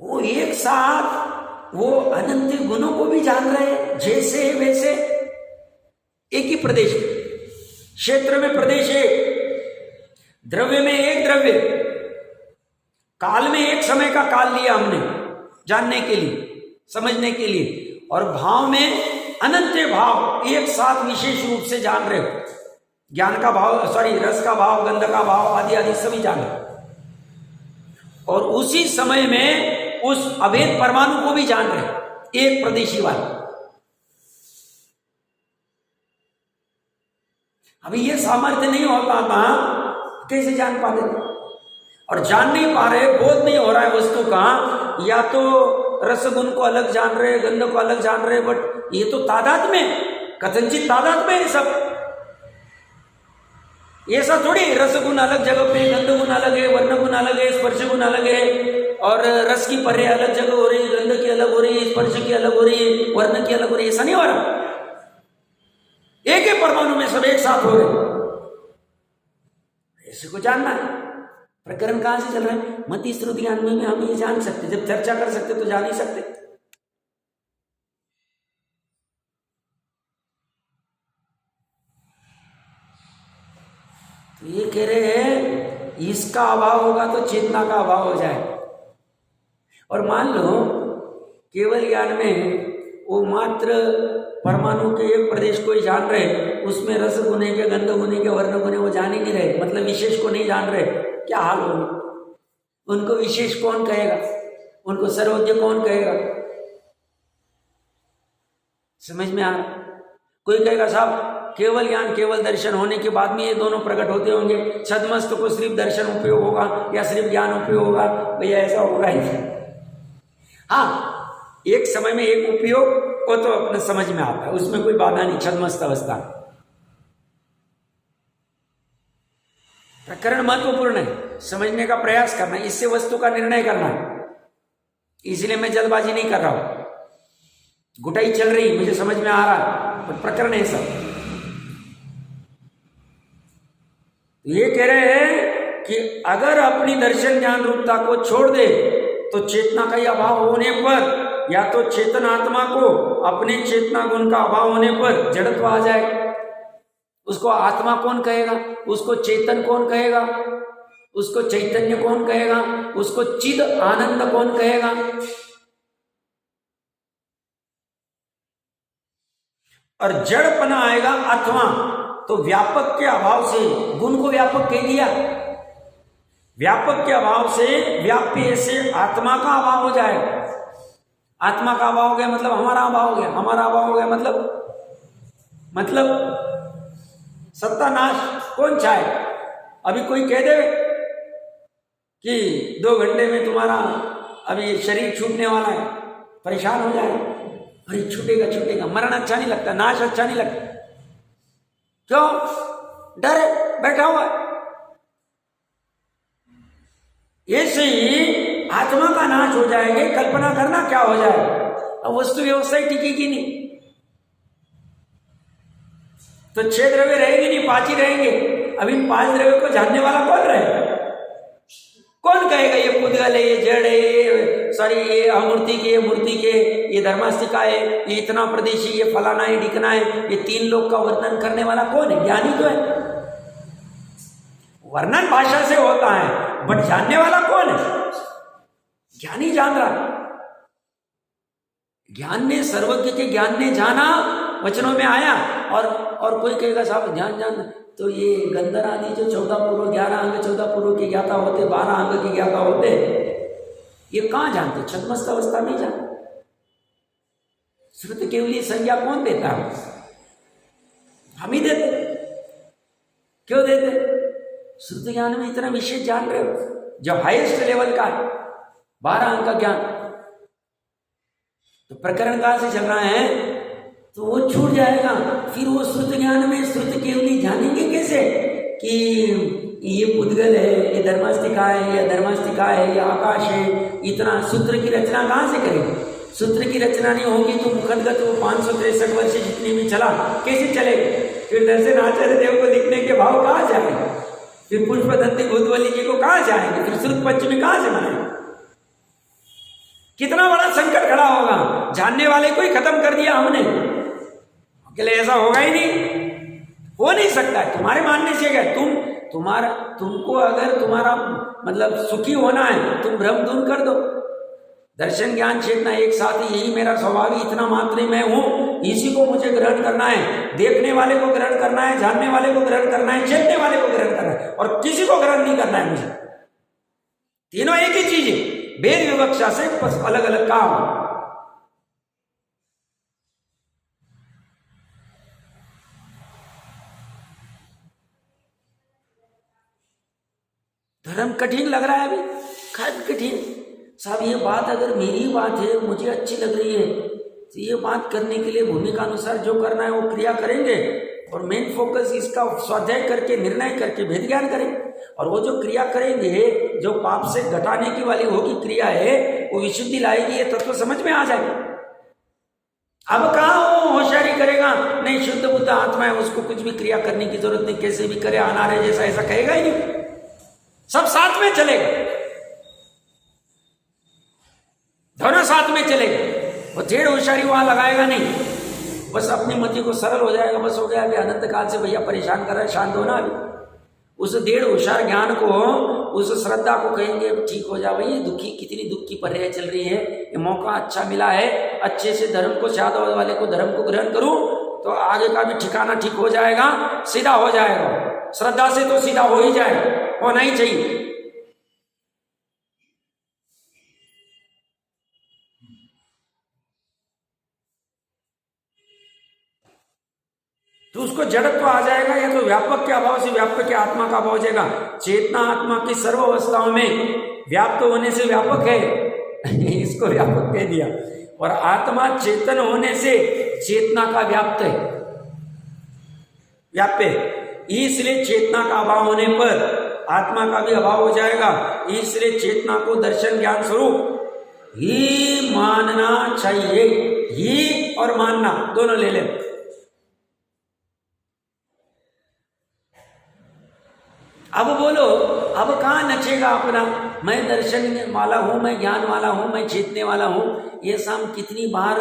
वो एक साथ वो अनंत गुणों को भी जान रहे, जैसे वैसे एक ही प्रदेश, क्षेत्र में प्रदेश एक, द्रव्य में एक द्रव्य, काल में एक समय का काल लिया हमने जानने के लिए, समझने के लिए, और भाव में अनंत भाव एक साथ विशेष रूप से जान रहे हो। ज्ञान का भाव, रस का भाव, गंध का भाव आदि आदि सभी जान रहे, और उसी समय में उस अभेद परमाणु को भी जान रहे, एक प्रदेशी वाला। अभी ये सामर्थ्य नहीं होता था, कैसे जान पाते? और जान नहीं पा रहे, बोध नहीं हो रहा है वस्तु का, या तो रसगुण को अलग जान रहे, गंध को अलग जान रहे, बट ये तो तादाद में, कथनचित तादाद में है सब। ऐसा थोड़ी रसगुण अलग जगह पे, गंध गुण अलग है, वर्ण गुण अलग है, स्पर्श गुण अलग है, और रस की पर्याय अलग जगह हो रही है, गंध की अलग हो रही है, स्पर्श की अलग हो रही है, वर्ण की अलग हो रही है। ऐसा नहीं हो रहा, एक ही परमाणु में सब एक साथ हो रहे। ऐसे को जानना है। प्रकरण कहां से चल रहा है? मति श्रुति ज्ञान में हम ये जान सकते, जब चर्चा कर सकते तो जान ही सकते। तो ये कह रहे हैं इसका अभाव होगा तो चेतना का अभाव हो जाए। और मान लो केवल ज्ञान में वो मात्र परमाणु के एक प्रदेश को ही जान रहे, उसमें रस गुने के, गंध गुने के, वर्ण गुने वो जान ही नहीं रहे, मतलब विशेष को नहीं जान रहे, क्या हाल होगा? उनको विशेष कौन कहेगा? उनको सर्वज्ञ कौन कहेगा? समझ में आ रहा? कोई कहेगा साहब केवल ज्ञान केवल दर्शन होने के बाद में ये दोनों प्रकट होते होंगे, छद्मस्त को सिर्फ दर्शन उपयोग होगा या सिर्फ ज्ञान उपयोग होगा? भैया ऐसा होगा ही। हाँ, एक समय में एक उपयोग वो तो अपने समझ में आता है, उसमें कोई बाधा नहीं। छद्मस्त अवस्था प्रकरण महत्वपूर्ण है, समझने का प्रयास करना, इससे वस्तु का निर्णय करना है। इसलिए मैं जल्दबाजी नहीं कर रहा हूं, गुटाई चल रही, मुझे समझ में आ रहा है, पर प्रकरण है सब। ये कह रहे हैं कि अगर अपनी दर्शन ज्ञान रूपता को छोड़ दे तो चेतना का ही अभाव होने पर, या तो चेतन आत्मा को अपने चेतना गुण का अभाव होने पर जड़त्व आ जाए। उसको आत्मा कौन कहेगा? उसको चेतन कौन कहेगा? उसको चैतन्य कौन कहेगा? उसको चिद आनंद कौन कहेगा? और जड़पना आएगा अथवा, तो व्यापक के अभाव से गुण को व्यापक कह दिया, व्यापक के अभाव से व्याप्य से आत्मा का अभाव हो जाए। आत्मा का अभाव हो गया मतलब हमारा अभाव हो गया, हमारा अभाव हो गया मतलब सत्तानाश कौन चाहे? अभी कोई कह दे कि 2 घंटे में तुम्हारा अभी शरीर छूटने वाला है, परेशान हो जाए, अरे छूटेगा। मरण अच्छा नहीं लगता, नाश अच्छा नहीं लगता, क्यों? डर है, बैठा हुआ है। ऐसे ही आत्मा का नाश हो जाएगा, कल्पना करना क्या हो जाए, अब वस्तु व्यवस्था ही टिकेगी नहीं, तो 6 द्रव्य रहेंगे नहीं, 5 ही रहेंगे। अब इन 5 द्रव्य को जानने वाला कौन रहेगा? कौन कहेगा ये पुद्गल है, ये जड़ है, ये अमूर्ति के, मूर्ति के, ये धर्मास्तिका है, ये इतना प्रदेशी, ये फलाना है, ढिकना है, ये 3 लोग का वर्णन करने वाला कौन है? ज्ञानी तो है। वर्णन भाषा से होता है, बट जानने वाला कौन है? ज्ञानी जान रहा। ज्ञान ने, सर्वज्ञ के ज्ञान ने जाना वचनों में आया। और कोई कहेगा साहब ध्यान ध्यान, तो ये गंधर आदि जो 14 पूर्व 11 अंग 14 पूर्व के ज्ञाता होते, 12 अंग के ज्ञाता होते, ये कहाँ जानते? छद्मस्त अवस्था में जानते। श्रुत केवली संज्ञा कौन देता है? हम ही देते। क्यों देते? श्रुत ज्ञान में इतना विशेष जान रहे हो, जो हाईएस्ट लेवल का है, 12 अंक का ज्ञान, तो प्रकरण कहां से चल रहा है? तो वो छूट जाएगा। फिर वो श्रुत ज्ञान में श्रुत केवली जानेंगे कैसे कि ये पुद्गल है, ये धर्मास्तिका है, ये धर्मास्तिका है, ये आकाश है। इतना सूत्र की रचना कहां से करेंगे? सूत्र की रचना नहीं होगी तो मुखदगत वो 563 वर्ष जितने भी चला कैसे चलेगा? फिर दर्शन आचार्य देव को लिखने के भाव कहाँ जाएंगे? फिर पुष्पदंती भूतवली जी को कहाँ जाएंगे? फिर श्रुत पंचमी कहाँ से बनाएंगे? कितना बड़ा संकट खड़ा होगा। जानने वाले को ही खत्म कर दिया हमने, अकेले ऐसा होगा ही नहीं, हो नहीं सकता। तुम्हारे मानने से क्या, तुमको अगर तुम्हारा मतलब सुखी होना है, तुम भ्रम दूर कर दो। दर्शन ज्ञान चेतना एक साथ ही, यही मेरा स्वभाव, इतना मात्र मैं हूं, इसी को मुझे ग्रहण करना है। देखने वाले को ग्रहण करना है, जानने वाले को ग्रहण करना है, चेतने वाले को ग्रहण करना है, और किसी को ग्रहण नहीं करना है मुझे। तीनों एक ही चीज है, भेद विवक्षा से बस अलग अलग काम। धर्म कठिन लग रहा है अभी, खैर कठिन साहब। ये बात अगर मेरी बात है, मुझे अच्छी लग रही है, तो ये बात करने के लिए भूमिका अनुसार जो करना है वो क्रिया करेंगे, और मेन फोकस इसका स्वाध्याय करके निर्णय करके भेद ज्ञान करेंगे। और वो जो क्रिया करेंगे, जो पाप से घटाने की वाली होगी क्रिया है, वो विशुद्धि लाएगी, ये तत्व समझ में आ जाएगा। अब कहाँ वो होशियारी करेगा, नहीं शुद्ध बुद्ध आत्मा है, उसको कुछ भी क्रिया करने की जरूरत नहीं, कैसे भी करे, अनारे जैसा ऐसा कहेगा ही नहीं, सब साथ में चलेगा, दोनों साथ में चलेगा। वो ढेर होशियारी वहां लगाएगा नहीं, बस अपनी मति को सरल हो जाएगा, बस हो गया। अभी अनंत काल से भैया परेशान कर रहा है, शांत होना। अभी उस डेढ़ होशियार ज्ञान को, उस श्रद्धा को कहेंगे ठीक हो जा भाई, दुखी कितनी दुख की पर्याय चल रही है, ये मौका अच्छा मिला है, अच्छे से धर्म को, शादी वाले को धर्म को ग्रहण करूं तो आगे का भी ठिकाना ठीक हो जाएगा, सीधा हो जाएगा। श्रद्धा से तो सीधा हो ही जाए, होना ही चाहिए। तो उसको जड़त्व आ जाएगा, या तो व्यापक के अभाव से व्यापक के आत्मा का अभाव हो जाएगा। चेतना आत्मा की सर्व अवस्थाओं में व्याप्त होने से व्यापक है इसको व्यापक कह दिया, और आत्मा चेतन होने से चेतना का व्याप्त है, व्याप्य। इसलिए चेतना का अभाव होने पर आत्मा का भी अभाव हो जाएगा। इसलिए चेतना को दर्शन ज्ञान स्वरूप ही मानना चाहिए। ही और मानना दोनों ले लें। अब बोलो, अब कहाँ नचेगा अपना, मैं दर्शन वाला हूं, मैं ज्ञान वाला हूं, मैं चेतने वाला हूं। ये सब कितनी बार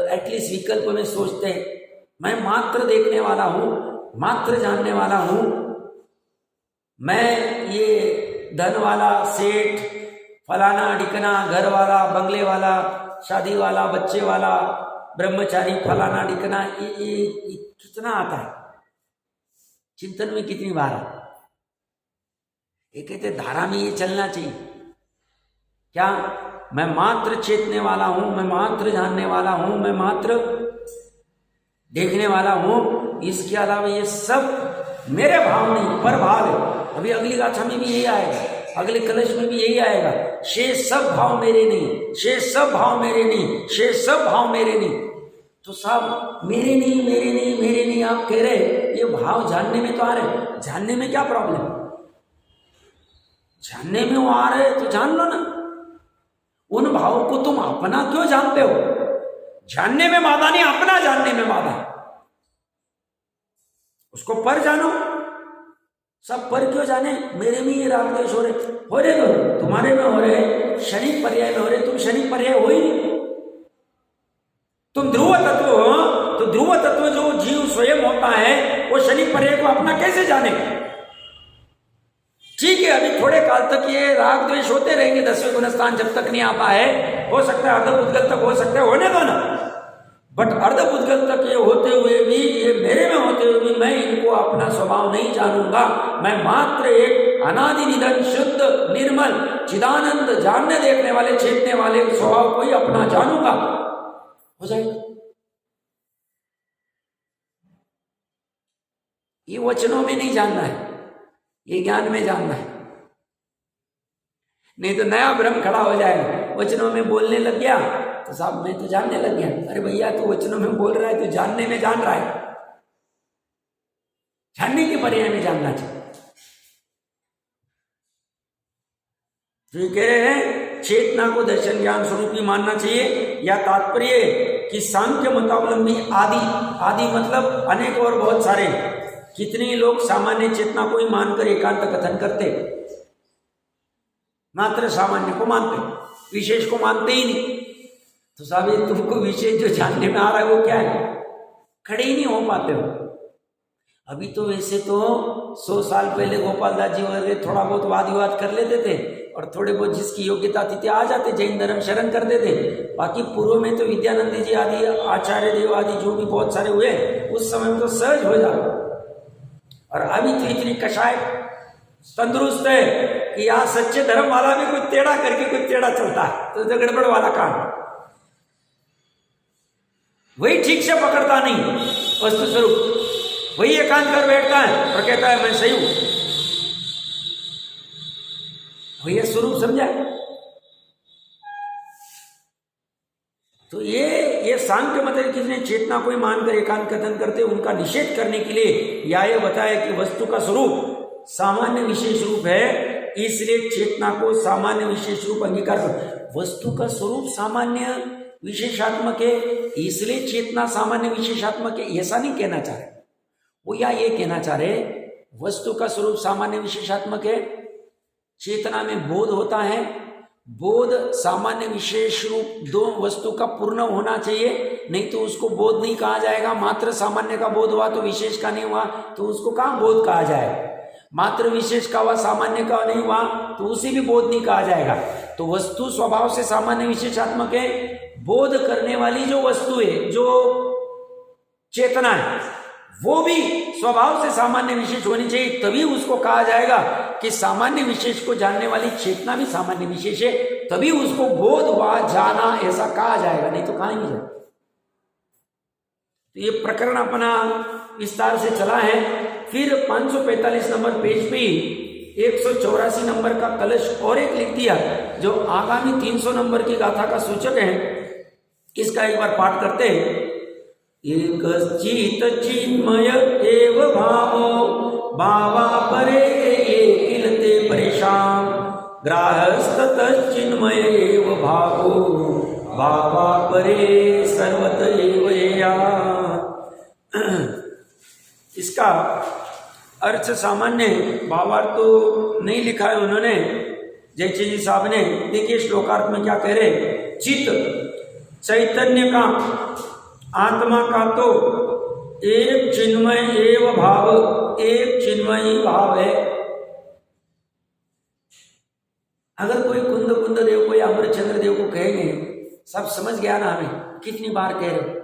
एटलीस्ट विकल्प में सोचते हैं। मैं मात्र देखने वाला हूं, मात्र जानने वाला हूं, मैं ये धन वाला, सेठ, फलाना ढिकना, घर वाला, बंगले वाला, शादी वाला, बच्चे वाला, ब्रह्मचारी, फलाना ढिकना, ये कितना आता है चिंतन में, कितनी बार। ये कहते धारा में ये चलना चाहिए। क्या मैं मात्र चेतने वाला हूं, मैं मात्र जानने वाला हूं, मैं मात्र देखने वाला हूं, इसके अलावा ये सब मेरे भाव नहीं, पर भाव है। अभी अगली गाथा में भी यही आएगा, अगले कलश में भी यही आएगा। शेष सब भाव मेरे नहीं, शेष सब भाव मेरे नहीं, शेष सब भाव मेरे नहीं। तो सब मेरे नहीं, मेरे नहीं, मेरे नहीं आप कह रहे, ये भाव जानने में तो आ रहे, जानने में क्या प्रॉब्लम? जानने में वो आ रहे तो जान लो ना। उन भाव को तुम अपना क्यों जानते हो? जानने में बाधा नहीं, अपना जानने में बाधा। उसको पर जानो, सब पर क्यों जाने? मेरे में ये राग द्वेष हो रहे तो तुम्हारे में हो रहे, शनि पर्याय में हो रहे, तुम शनि पर्याय हो ही नहीं। तुम ध्रुव तत्व हो, तो ध्रुव तत्व जो जीव स्वयं होता है, वो शनि पर्याय को अपना कैसे जाने? ठीक है, अभी थोड़े काल तक ये राग द्वेष होते रहेंगे, 10वें गुणस्थान जब तक नहीं आता है, हो सकता है अर्ध उद्गल तक हो सकता है, होने दो ना। बट अर्धपुद्गल तक ये होते हुए भी, ये मेरे में होते हुए भी मैं इनको अपना स्वभाव नहीं जानूंगा। मैं मात्र एक अनादि निधन शुद्ध निर्मल चिदानंद जानने देखने वाले चेतने वाले स्वभाव को ही अपना जानूंगा, हो जाएगा। ये वचनों में नहीं जानना है, ये ज्ञान में जानना है। नहीं तो नया भ्रम खड़ा हो जाएगा। वचनों में बोलने लग गया तो साहब मैं तो जानने लग गया। अरे भैया तू वचनों में बोल रहा है, तो जानने में जान रहा है, जानने के पर्याय में जानना चाहिए। तो ये कह रहे हैं चेतना को दर्शन ज्ञान स्वरूप ही मानना चाहिए। या तात्पर्य कि सांख्य मतावलंबी आदि मतलब अनेक और बहुत सारे, कितने लोग सामान्य चेतना को ही मानकर एकांत कथन करते, मात्र सामान्य को मानते, विशेष को मानते ही नहीं। तो साहब ये तुमको विशेष जो जानने में आ रहा है वो क्या है, खड़े ही नहीं हो पाते हो। अभी तो वैसे तो 100 साल पहले गोपाल दास जी वगैरह थोड़ा बहुत वाद विवाद कर लेते थे और थोड़े बहुत जिसकी योग्यता थी आ जाते, जैन धर्म शरण करते थे। बाकी पूर्व में तो विद्यानंद जी आदि, आचार्य देव आदि जो भी बहुत सारे हुए, उस समय में तो सहज हो जाता। और अभी तो इतनी कषाय तंदुरुस्त है कि यहाँ सच्चे धर्म वाला भी कुछ टेढ़ा करके कुछ टेढ़ा चलता है, तो गड़बड़ वाला काम, वही ठीक से पकड़ता नहीं वस्तु स्वरूप, वही एकांत कर बैठता है और कहता है मैं सही हूं। वही स्वरूप समझा। तो ये सांख्य मत किसने चेतना को ही मानकर एकांत कथन करते, उनका निषेध करने के लिए या ये बताया कि वस्तु का स्वरूप सामान्य विशेष रूप है, इसलिए चेतना को सामान्य विशेष रूप अंगीकार कर। वस्तु का स्वरूप सामान्य विशेषात्मक है, इसलिए चेतना सामान्य विशेषात्मक है, ऐसा नहीं कहना चाह रहे वो। या ये कहना चाह रहे वस्तु का स्वरूप सामान्य विशेषात्मक है, चेतना में बोध होता है, बोध सामान्य विशेष रूप दो वस्तु का पूर्ण होना चाहिए, नहीं तो उसको बोध नहीं कहा जाएगा। मात्र सामान्य का बोध हुआ तो विशेष का नहीं हुआ, तो उसको कहाँ बोध कहा जाए। मात्र विशेष का हुआ सामान्य का नहीं हुआ तो उसे भी बोध नहीं कहा जाएगा। तो वस्तु स्वभाव से सामान्य विशेषात्मक है, बोध करने वाली जो वस्तु है, जो चेतना है, वो भी स्वभाव से सामान्य विशेष होनी चाहिए, तभी उसको कहा जाएगा कि सामान्य विशेष को जानने वाली चेतना भी सामान्य विशेष है, तभी उसको बोध व जाना ऐसा कहा जाएगा, नहीं तो कहा नहीं जाएगा। तो ये प्रकरण अपना विस्तार से चला है। फिर 545 नंबर पेज पे 184 नंबर का कलश और एक लिख दिया, जो आगामी 300 नंबर की गाथा का सूचक है। इसका एक बार पाठ करते हैं। एक चित चिन्मय एव भावो भावा परे किलते परेशान ग्राहस्त चिन्मय एव भावो भावा परे सर्वत एव या। इसका अर्थ सामान्य भावार्थ तो नहीं लिखा है उन्होंने, जयचंद जी साहब ने। देखिए श्लोकार्थ में क्या कह रहे, चित चैतन्य का, आत्मा का तो एक चिन्मय एव भाव, एक चिन्मय भाव है। अगर कोई कुंद देव को या अमृतचंद्र देव को कहेंगे, सब समझ गया ना हमें, कितनी बार कह रहे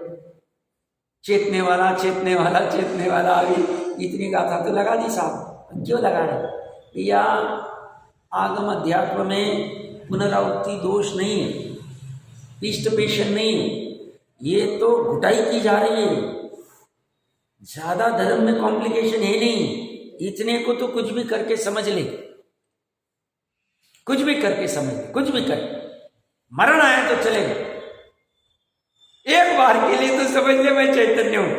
चेतने वाला चेतने वाला चेतने वाला, अभी इतनी गाथा तो लगा दी साहब, क्यों लगा रहे भैया। आगम अध्यात्म में पुनरावृत्ति दोष नहीं है, पिष्ट पेशन नहीं है, ये तो घुटाई की जा रही है। ज्यादा धर्म में कॉम्प्लिकेशन है नहीं, इतने को तो कुछ भी करके समझ ले, कुछ भी करके समझ ले, कुछ भी कर, मरण आए तो चलेगा। एक बार के लिए तो समझ ले मैं चैतन्य हूं।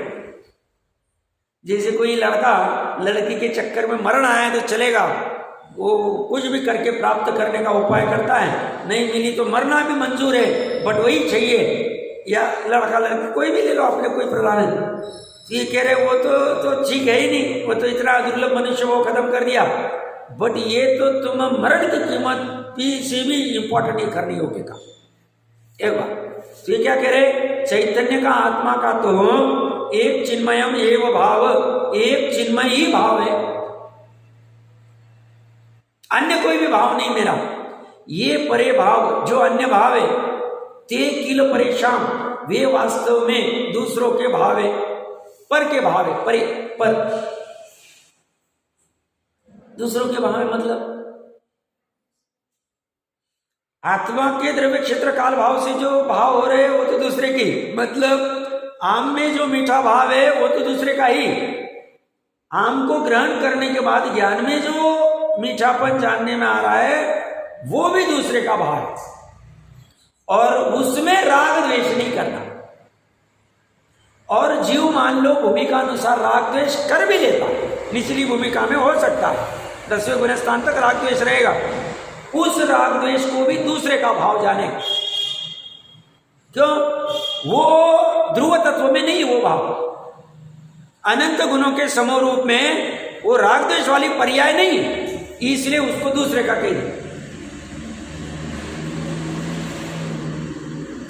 जैसे कोई लड़का लड़की के चक्कर में मरण आया तो चलेगा, वो कुछ भी करके प्राप्त करने का उपाय करता है, नहीं मिली तो मरना भी मंजूर है, बट वही चाहिए। या लड़का लड़की कोई भी ले लो, अपने कोई प्रधान है, ये कह रहे वो तो ठीक है ही नहीं, वो तो इतना दुर्लभ मनुष्य वो खत्म कर दिया, बट ये तो तुम मरण की कीमत से भी इंपॉर्टेंट ही करनी होगी का। एक बार तो ये क्या कह रहे, चैतन्य का, आत्मा का तो एक चिन्मयम एव भाव, एक चिन्मय ही भाव है, अन्य कोई भी भाव नहीं मेरा। ये परे भाव जो अन्य भाव है, ते किल परेशान, वे वास्तव में दूसरों के भाव है, पर के भाव है, पर दूसरों के भाव है मतलब आत्मा के द्रव्य क्षेत्र काल भाव से जो भाव हो रहे हैं वो तो दूसरे की, मतलब आम में जो मीठा भाव है वो तो दूसरे का ही। आम को ग्रहण करने के बाद ज्ञान में जो मीठापन जानने में आ रहा है वो भी दूसरे का भाव है, और उसमें राग द्वेष नहीं करना। और जीव मान लो भूमिका अनुसार राग द्वेष कर भी लेता है, निचली भूमिका में हो सकता है, 10वें गुण स्थान तक राग द्वेष रहेगा, उस राग द्वेष को भी दूसरे का भाव जाने। क्यों? वो ध्रुव तत्व में नहीं, वो भाव अनंत गुणों के समरूप में वो राग द्वेष वाली पर्याय नहीं, इसलिए उसको दूसरे का कह दिया।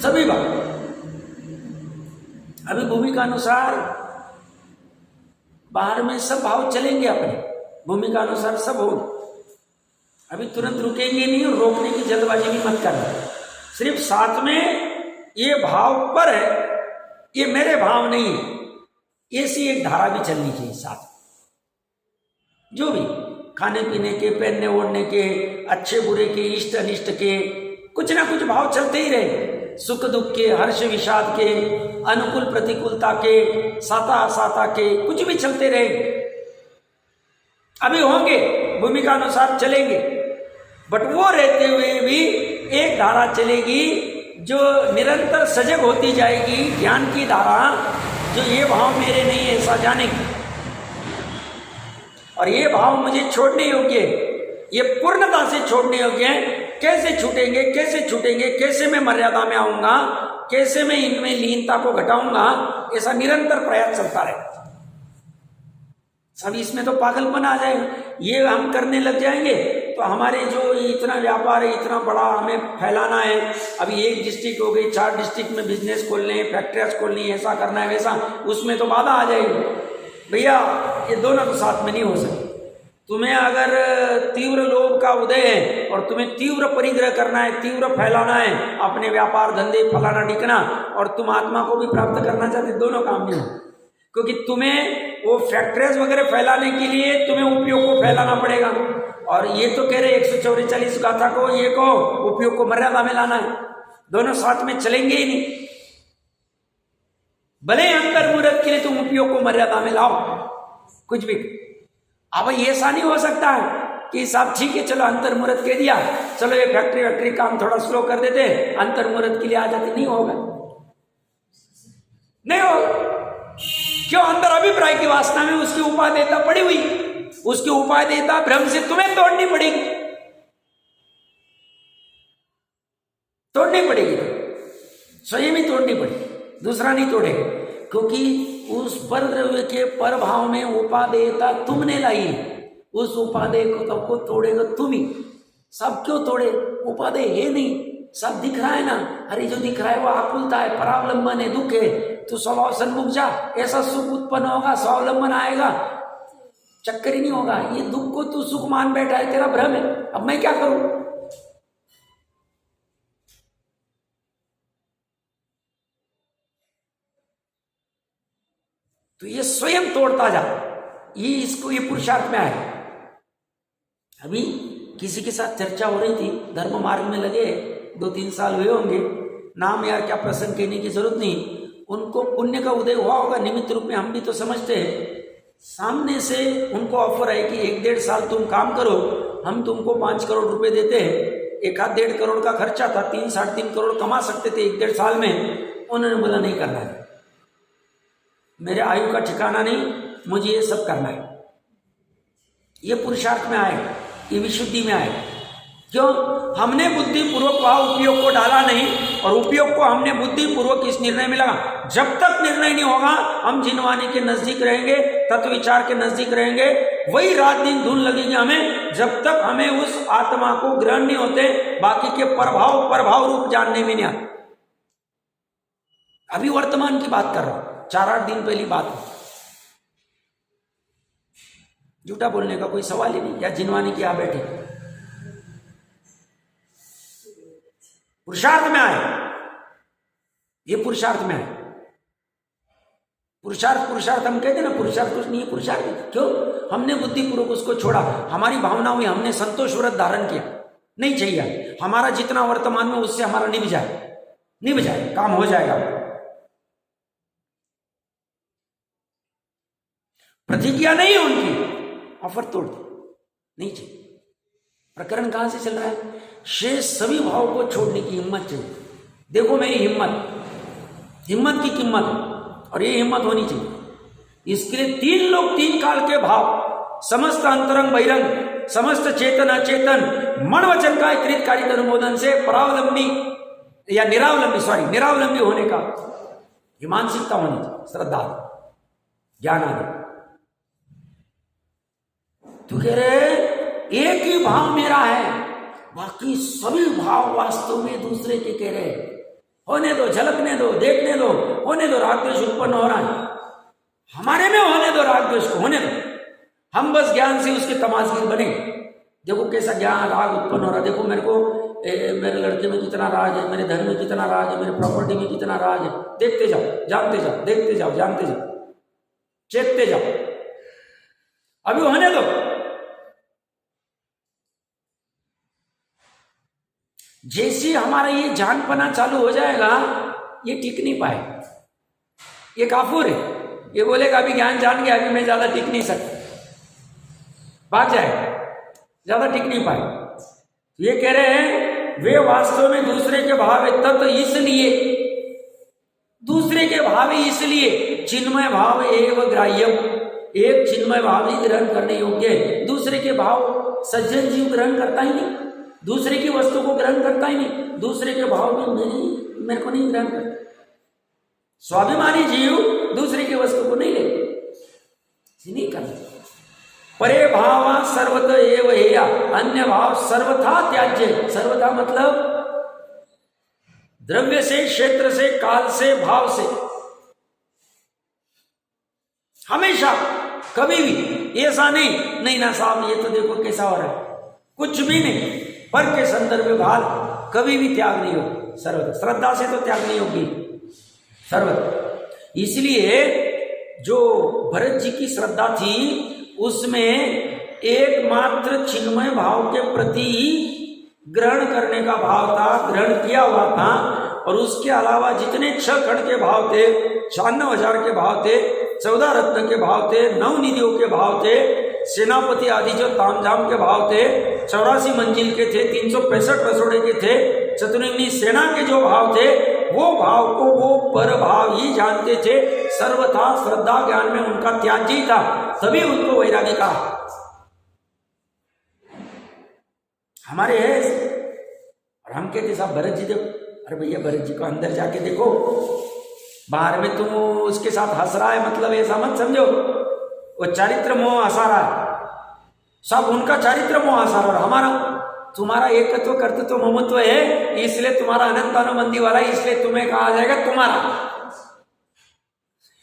सभी बात अभी भूमिका अनुसार बाहर में सब भाव चलेंगे, अपने भूमिका अनुसार सब होंगे, अभी तुरंत रुकेंगे नहीं, और रोकने की जल्दबाजी भी मत करना। सिर्फ साथ में ये भाव पर है, ये मेरे भाव नहीं है, ऐसी एक धारा भी चलनी चाहिए साथ। जो भी खाने पीने के, पहनने ओढ़ने के, अच्छे बुरे के, इष्ट अनिष्ट के, कुछ ना कुछ भाव चलते ही रहे, सुख दुख के, हर्ष विषाद के, अनुकूल प्रतिकूलता के, साता असाता के, कुछ भी चलते रहे, अभी होंगे, भूमिका अनुसार चलेंगे, बट वो रहते हुए भी एक धारा चलेगी जो निरंतर सजग होती जाएगी, ज्ञान की धारा, जो ये भाव मेरे नहीं है ऐसा जानेगी, और ये भाव मुझे छोड़ने योग्य है, ये पूर्णता से छोड़ने योग्य है। कैसे छूटेंगे, कैसे छूटेंगे, कैसे मैं मर्यादा में आऊंगा, कैसे मैं इनमें लीनता को घटाऊंगा, ऐसा निरंतर प्रयास चलता रहेगा। सब इसमें तो पागलपन आ जाएगा, ये हम करने लग जाएंगे तो हमारे जो इतना व्यापार है, इतना बड़ा हमें फैलाना है, अभी 1 डिस्ट्रिक्ट हो गई, 4 डिस्ट्रिक्ट में बिजनेस खोलने हैं, फैक्ट्रियाँ खोलनी है, ऐसा करना है वैसा, उसमें तो बाधा आ जाएगी। भैया ये दोनों तो साथ में नहीं हो सकते। तुम्हें अगर तीव्र लोभ का उदय है और तुम्हें तीव्र परिग्रह करना है, तीव्र फैलाना है, अपने व्यापार धंधे फलाना ढिकना, और तुम आत्मा को भी प्राप्त करना चाहते, दोनों काम नहीं हो, क्योंकि तुम्हें वो फैक्ट्रीज वगैरह फैलाने के लिए तुम्हें उपयोग को फैलाना पड़ेगा, और ये तो कह रहे 144 गाथा को, ये को उपयोग को मर्यादा में लाना है, दोनों साथ में चलेंगे ही नहीं। भले अंतर मुहूर्त के लिए तुम उपयोग को मर्यादा में लाओ, कुछ भी। अब ये ऐसा नहीं हो सकता है कि साहब ठीक है चलो अंतर मुहूर्त कह दिया, चलो ये फैक्ट्री वैक्ट्री काम थोड़ा स्लो कर देते, अंतर मुहूर्त के लिए आ जाते, नहीं होगा, नहीं होगा। क्यों? अंदर अभिप्राय की वासना में उसकी उपादेयता पड़ी हुई, उसकी उपादेयता भ्रम से तुम्हें तोड़नी पड़ेगी, तोड़नी पड़ेगी, स्वयं ही तोड़नी पड़ेगी, दूसरा नहीं तोड़ेगा, क्योंकि उस पर द्रव्य के पर भाव में उपादेयता तुमने लाई, उस उपादेय को तोड़ेगा तुम ही। सब क्यों तोड़े? उपादेय है नहीं, सब दिख रहा है ना, अरे जो दिख रहा है वो आकुलता है, परावलंबन है, दुख है, तो स्वभाव सन्मुख जा, ऐसा सुख उत्पन्न होगा, स्वावलंबन आएगा, चक्कर ही नहीं होगा। ये दुख को तू सुख मान बैठा है, तेरा भ्रम है, अब मैं क्या करूं? तो ये स्वयं तोड़ता जा, ये पुरुषार्थ में आए। अभी किसी के साथ चर्चा हो रही थी, धर्म मार्ग में लगे 2-3 साल हुए होंगे, नाम यार क्या प्रसंग कहने की जरूरत नहीं, उनको पुण्य का उदय हुआ होगा निमित्त रूप में, हम भी तो समझते हैं। सामने से उनको ऑफर है कि 1-1.5 साल तुम काम करो, हम तुमको 5 करोड़ रुपए देते हैं। 1-1.5 करोड़ का खर्चा था, 3-3.5 करोड़ कमा सकते थे 1-1.5 साल में। उन्होंने बोला नहीं करना है, मेरे आयु का ठिकाना नहीं, मुझे ये सब करना है। ये पुरुषार्थ में आए, ये विशुद्धि में आए। क्यों? हमने बुद्धिपूर्वक वहाँ उपयोग को डाला नहीं, और उपयोग को हमने बुद्धिपूर्वक इस निर्णय में लगा। जब तक निर्णय नहीं होगा हम जिनवानी के नजदीक रहेंगे, तत्व विचार के नजदीक रहेंगे, वही रात दिन धुन लगेगी हमें, जब तक हमें उस आत्मा को ग्रहण नहीं होते, बाकी के प्रभाव रूप जानने में नहीं आते। अभी वर्तमान की बात कर रहा हूं, 4-8 दिन पहली बात है, झूठा बोलने का कोई सवाल ही नहीं। या जिनवानी की आ बैठे, पुरुषार्थ में आए, ये पुरुषार्थ में है। पुरुषार्थ हम कहते हैं ना, पुरुषार्थ कुछ नहीं है। पुरुषार्थ क्यों? हमने बुद्धिपूर्वक उसको छोड़ा, हमारी भावनाओं में हमने संतोष व्रत धारण किया। नहीं चाहिए हमारा जितना वर्तमान में, उससे हमारा निभ जाए, काम हो जाएगा। प्रतिज्ञा नहीं है उनकी, ऑफर तोड़ दो, नहीं चाहिए। प्रकरण कहां से चल रहा है? शेष सभी भाव को छोड़ने की हिम्मत चाहिए। देखो मेरी हिम्मत की कीमत, और ये हिम्मत होनी चाहिए। इसके लिए 3 लोक 3 काल के भाव, समस्त अंतरंग बहिरंग, समस्त चेतन अचेतन, मन वचन का कृत कारित अनुमोदन से परावलंबी या निरावलंबी होने का ये मानसिकता होनी चाहिए। श्रद्धा, ज्ञान आदि। तो कह रहे एक ही भाव मेरा है, बाकी सभी भाव वास्तव में दूसरे के कह रहे होने दो, झलकने दो, देखने दो, होने दो। राग द्वेष उत्पन्न हो रहा है हमारे में, होने दो राग द्वेष को, होने दो। हम बस ज्ञान से उसके तमाशगीर बने। देखो कैसा ज्ञान राग उत्पन्न हो रहा है। देखो मेरे को मेरे लड़के में कितना राज है, मेरे धन में कितना राज है, मेरे प्रॉपर्टी में कितना राज है। देखते जाओ, जानते जाओ, देखते जाओ, जानते जाओ, चेतते जाओ। अभी होने दो। जैसे हमारा ये जानपना चालू हो जाएगा, ये टिक नहीं पाए। ये काफूर है, ये बोलेगा अभी ज्ञान जान गया, अभी मैं ज्यादा टिक नहीं सकता, भाग जाएगा, ज्यादा टिक नहीं पाए। ये कह रहे हैं वे वास्तव में दूसरे के भाव है, तत्व इसलिए दूसरे के भाव है, इसलिए चिन्मय भाव एवं ग्राह्यम, एक चिन्मय भाव ही ग्रहण करने योग्य है। दूसरे के भाव सज्जन जीव ग्रहण करता ही नहीं, दूसरे की वस्तु को ग्रहण करता ही नहीं, दूसरे के भाव में मेरे को नहीं ग्रहण करता। स्वाभिमानी जीव दूसरे की वस्तु को नहीं ले, नहीं करता। परे भाव सर्वत एव हेया, अन्य भाव सर्वथा त्याज्य। सर्वथा मतलब द्रव्य से, क्षेत्र से, काल से, भाव से, हमेशा कभी भी ऐसा नहीं ना साहब ये तो देखो कैसा हो रहा है, कुछ भी नहीं। पर के संदर्भ में भाव कभी भी त्याग नहीं हो। सर्वथा श्रद्धा से तो त्याग नहीं होगी, सर्वथा। इसलिए जो भरत जी की श्रद्धा थी उसमें एकमात्र चिन्मय भाव के प्रति ग्रहण करने का भाव था, ग्रहण किया हुआ था। और उसके अलावा जितने 6 खंड के भाव थे, 96,000 के भाव थे, 14 रत्न के भाव थे, 9 निधियों के भाव थे, सेनापति आदि जो तामझाम के भाव थे, 84 मंजिल के थे, 365 रसोड़े के थे, चतुरंगी सेना के जो भाव थे, वो भाव को वो पर भाव ही जानते थे। सर्वथा श्रद्धा ज्ञान में उनका त्याज्य ही था, तभी उनको वैरागी कहा। हमारे है और हम कहते साहब भरत जी देखो, अरे भैया भरत जी को अंदर जाके देखो, बाहर में तुम उसके साथ हंस रहा है, मतलब ऐसा मत समझो वो चारित्र मोह हंसा रहा है। सब उनका चारित्र मोह हंसा रहा है, हमारा तुम्हारा एकत्व कर्तृत्व ममत्व है, इसलिए तुम्हारा अनंतानुबंधी वाला है, इसलिए तुम्हें कहा जाएगा तुम्हारा।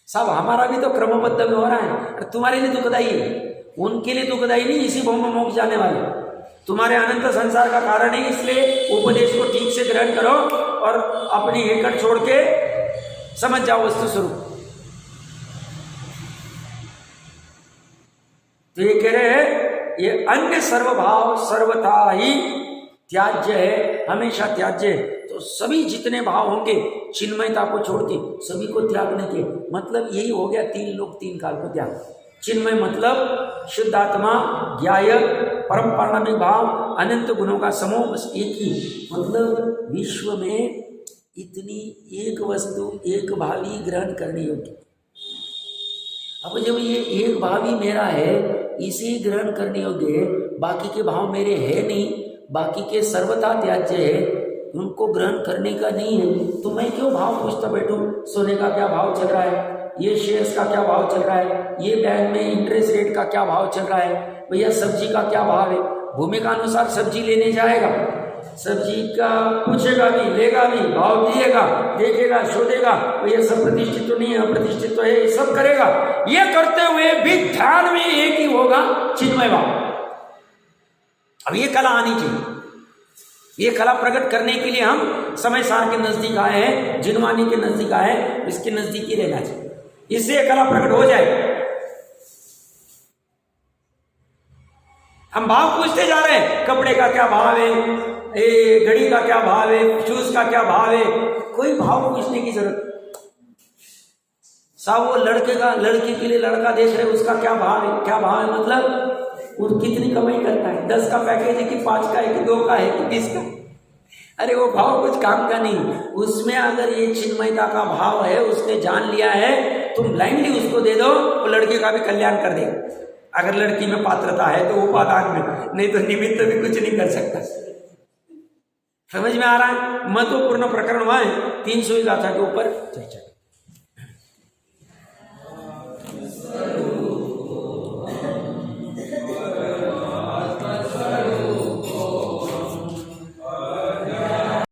सब हमारा भी तो क्रमबद्ध में हो रहा है। तुम्हारे लिए दुखदाई है, उनके लिए दुखदाई नहीं, इसी भव में मोक्ष जाने वाले। तुम्हारे अनंत संसार का कारण है, इसलिए उपदेश को ठीक से ग्रहण करो और अपनी एकट छोड़ के समझ जाओ वस्तु स्वरूप। तो ये कह रहे हैं ये अन्य सर्वभाव सर्वथा ही त्याज्य है, हमेशा त्याज्य है। तो सभी जितने भाव होंगे चिन्मयता को छोड़ के सभी को त्यागने के, मतलब यही हो गया 3 लोक 3 काल को त्याग। चिन्मय मतलब शुद्ध आत्मा, ज्ञाय, परम पारमाणिक भाव, अनंत गुणों का समूह, बस एक ही। मतलब विश्व में इतनी एक वस्तु एक भावी ग्रहण करने योग्य। अब जब ये एक भाव ही मेरा है, इसे ग्रहण करने योग्य, बाकी के भाव मेरे है नहीं, बाकी के सर्वथा त्याज्य है, उनको ग्रहण करने का नहीं है, तो मैं क्यों भाव पूछता बैठूं? सोने का क्या भाव चल रहा है, ये शेयर्स का क्या भाव चल रहा है, ये बैंक में इंटरेस्ट रेट का क्या भाव चल रहा है, भैया सब्जी का क्या भाव है। भूमि का अनुसार सब्जी लेने जाएगा, सब्जी का पूछेगा भी, लेगा भी, भाव दिएगा, देखेगा, शोधेगा, भैया सब प्रतिष्ठित तो नहीं है, अप्रतिष्ठित तो है, सब करेगा। ये करते हुए भी ध्यान में एक ही होगा चिन्मय भाव। अब ये कला आनी चाहिए, ये कला प्रकट करने के लिए हम समय सार के नजदीक आए हैं, जिनवानी के नजदीक आए हैं, इसके नजदीक ही रहना चाहिए, इससे ये कला प्रकट हो जाए। हम भाव पूछते जा रहे हैं, कपड़े का क्या भाव है, घड़ी का क्या भाव है, शूज का क्या भाव है, कोई भाव पूछने की जरूरत। साहब वो लड़के का, लड़की के लिए लड़का देख रहे उसका क्या भाव है, क्या भाव है मतलब वो कितनी कमाई करता है, 10 का पैकेज है कि 5 का है कि 2 का है कि 20 का। अरे वो भाव कुछ काम का नहीं, उसमें अगर ये चिन्मयता का भाव है, उसने जान लिया है, तुम ब्लाइंडली उसको दे दो, वो लड़के का भी कल्याण कर देगा। अगर लड़की में पात्रता है तो उपादान में, नहीं तो निमित्त भी कुछ नहीं कर सकता। समझ में आ रहा है? महत्वपूर्ण प्रकरण वहां है 300 गाथा के ऊपर चर्चा।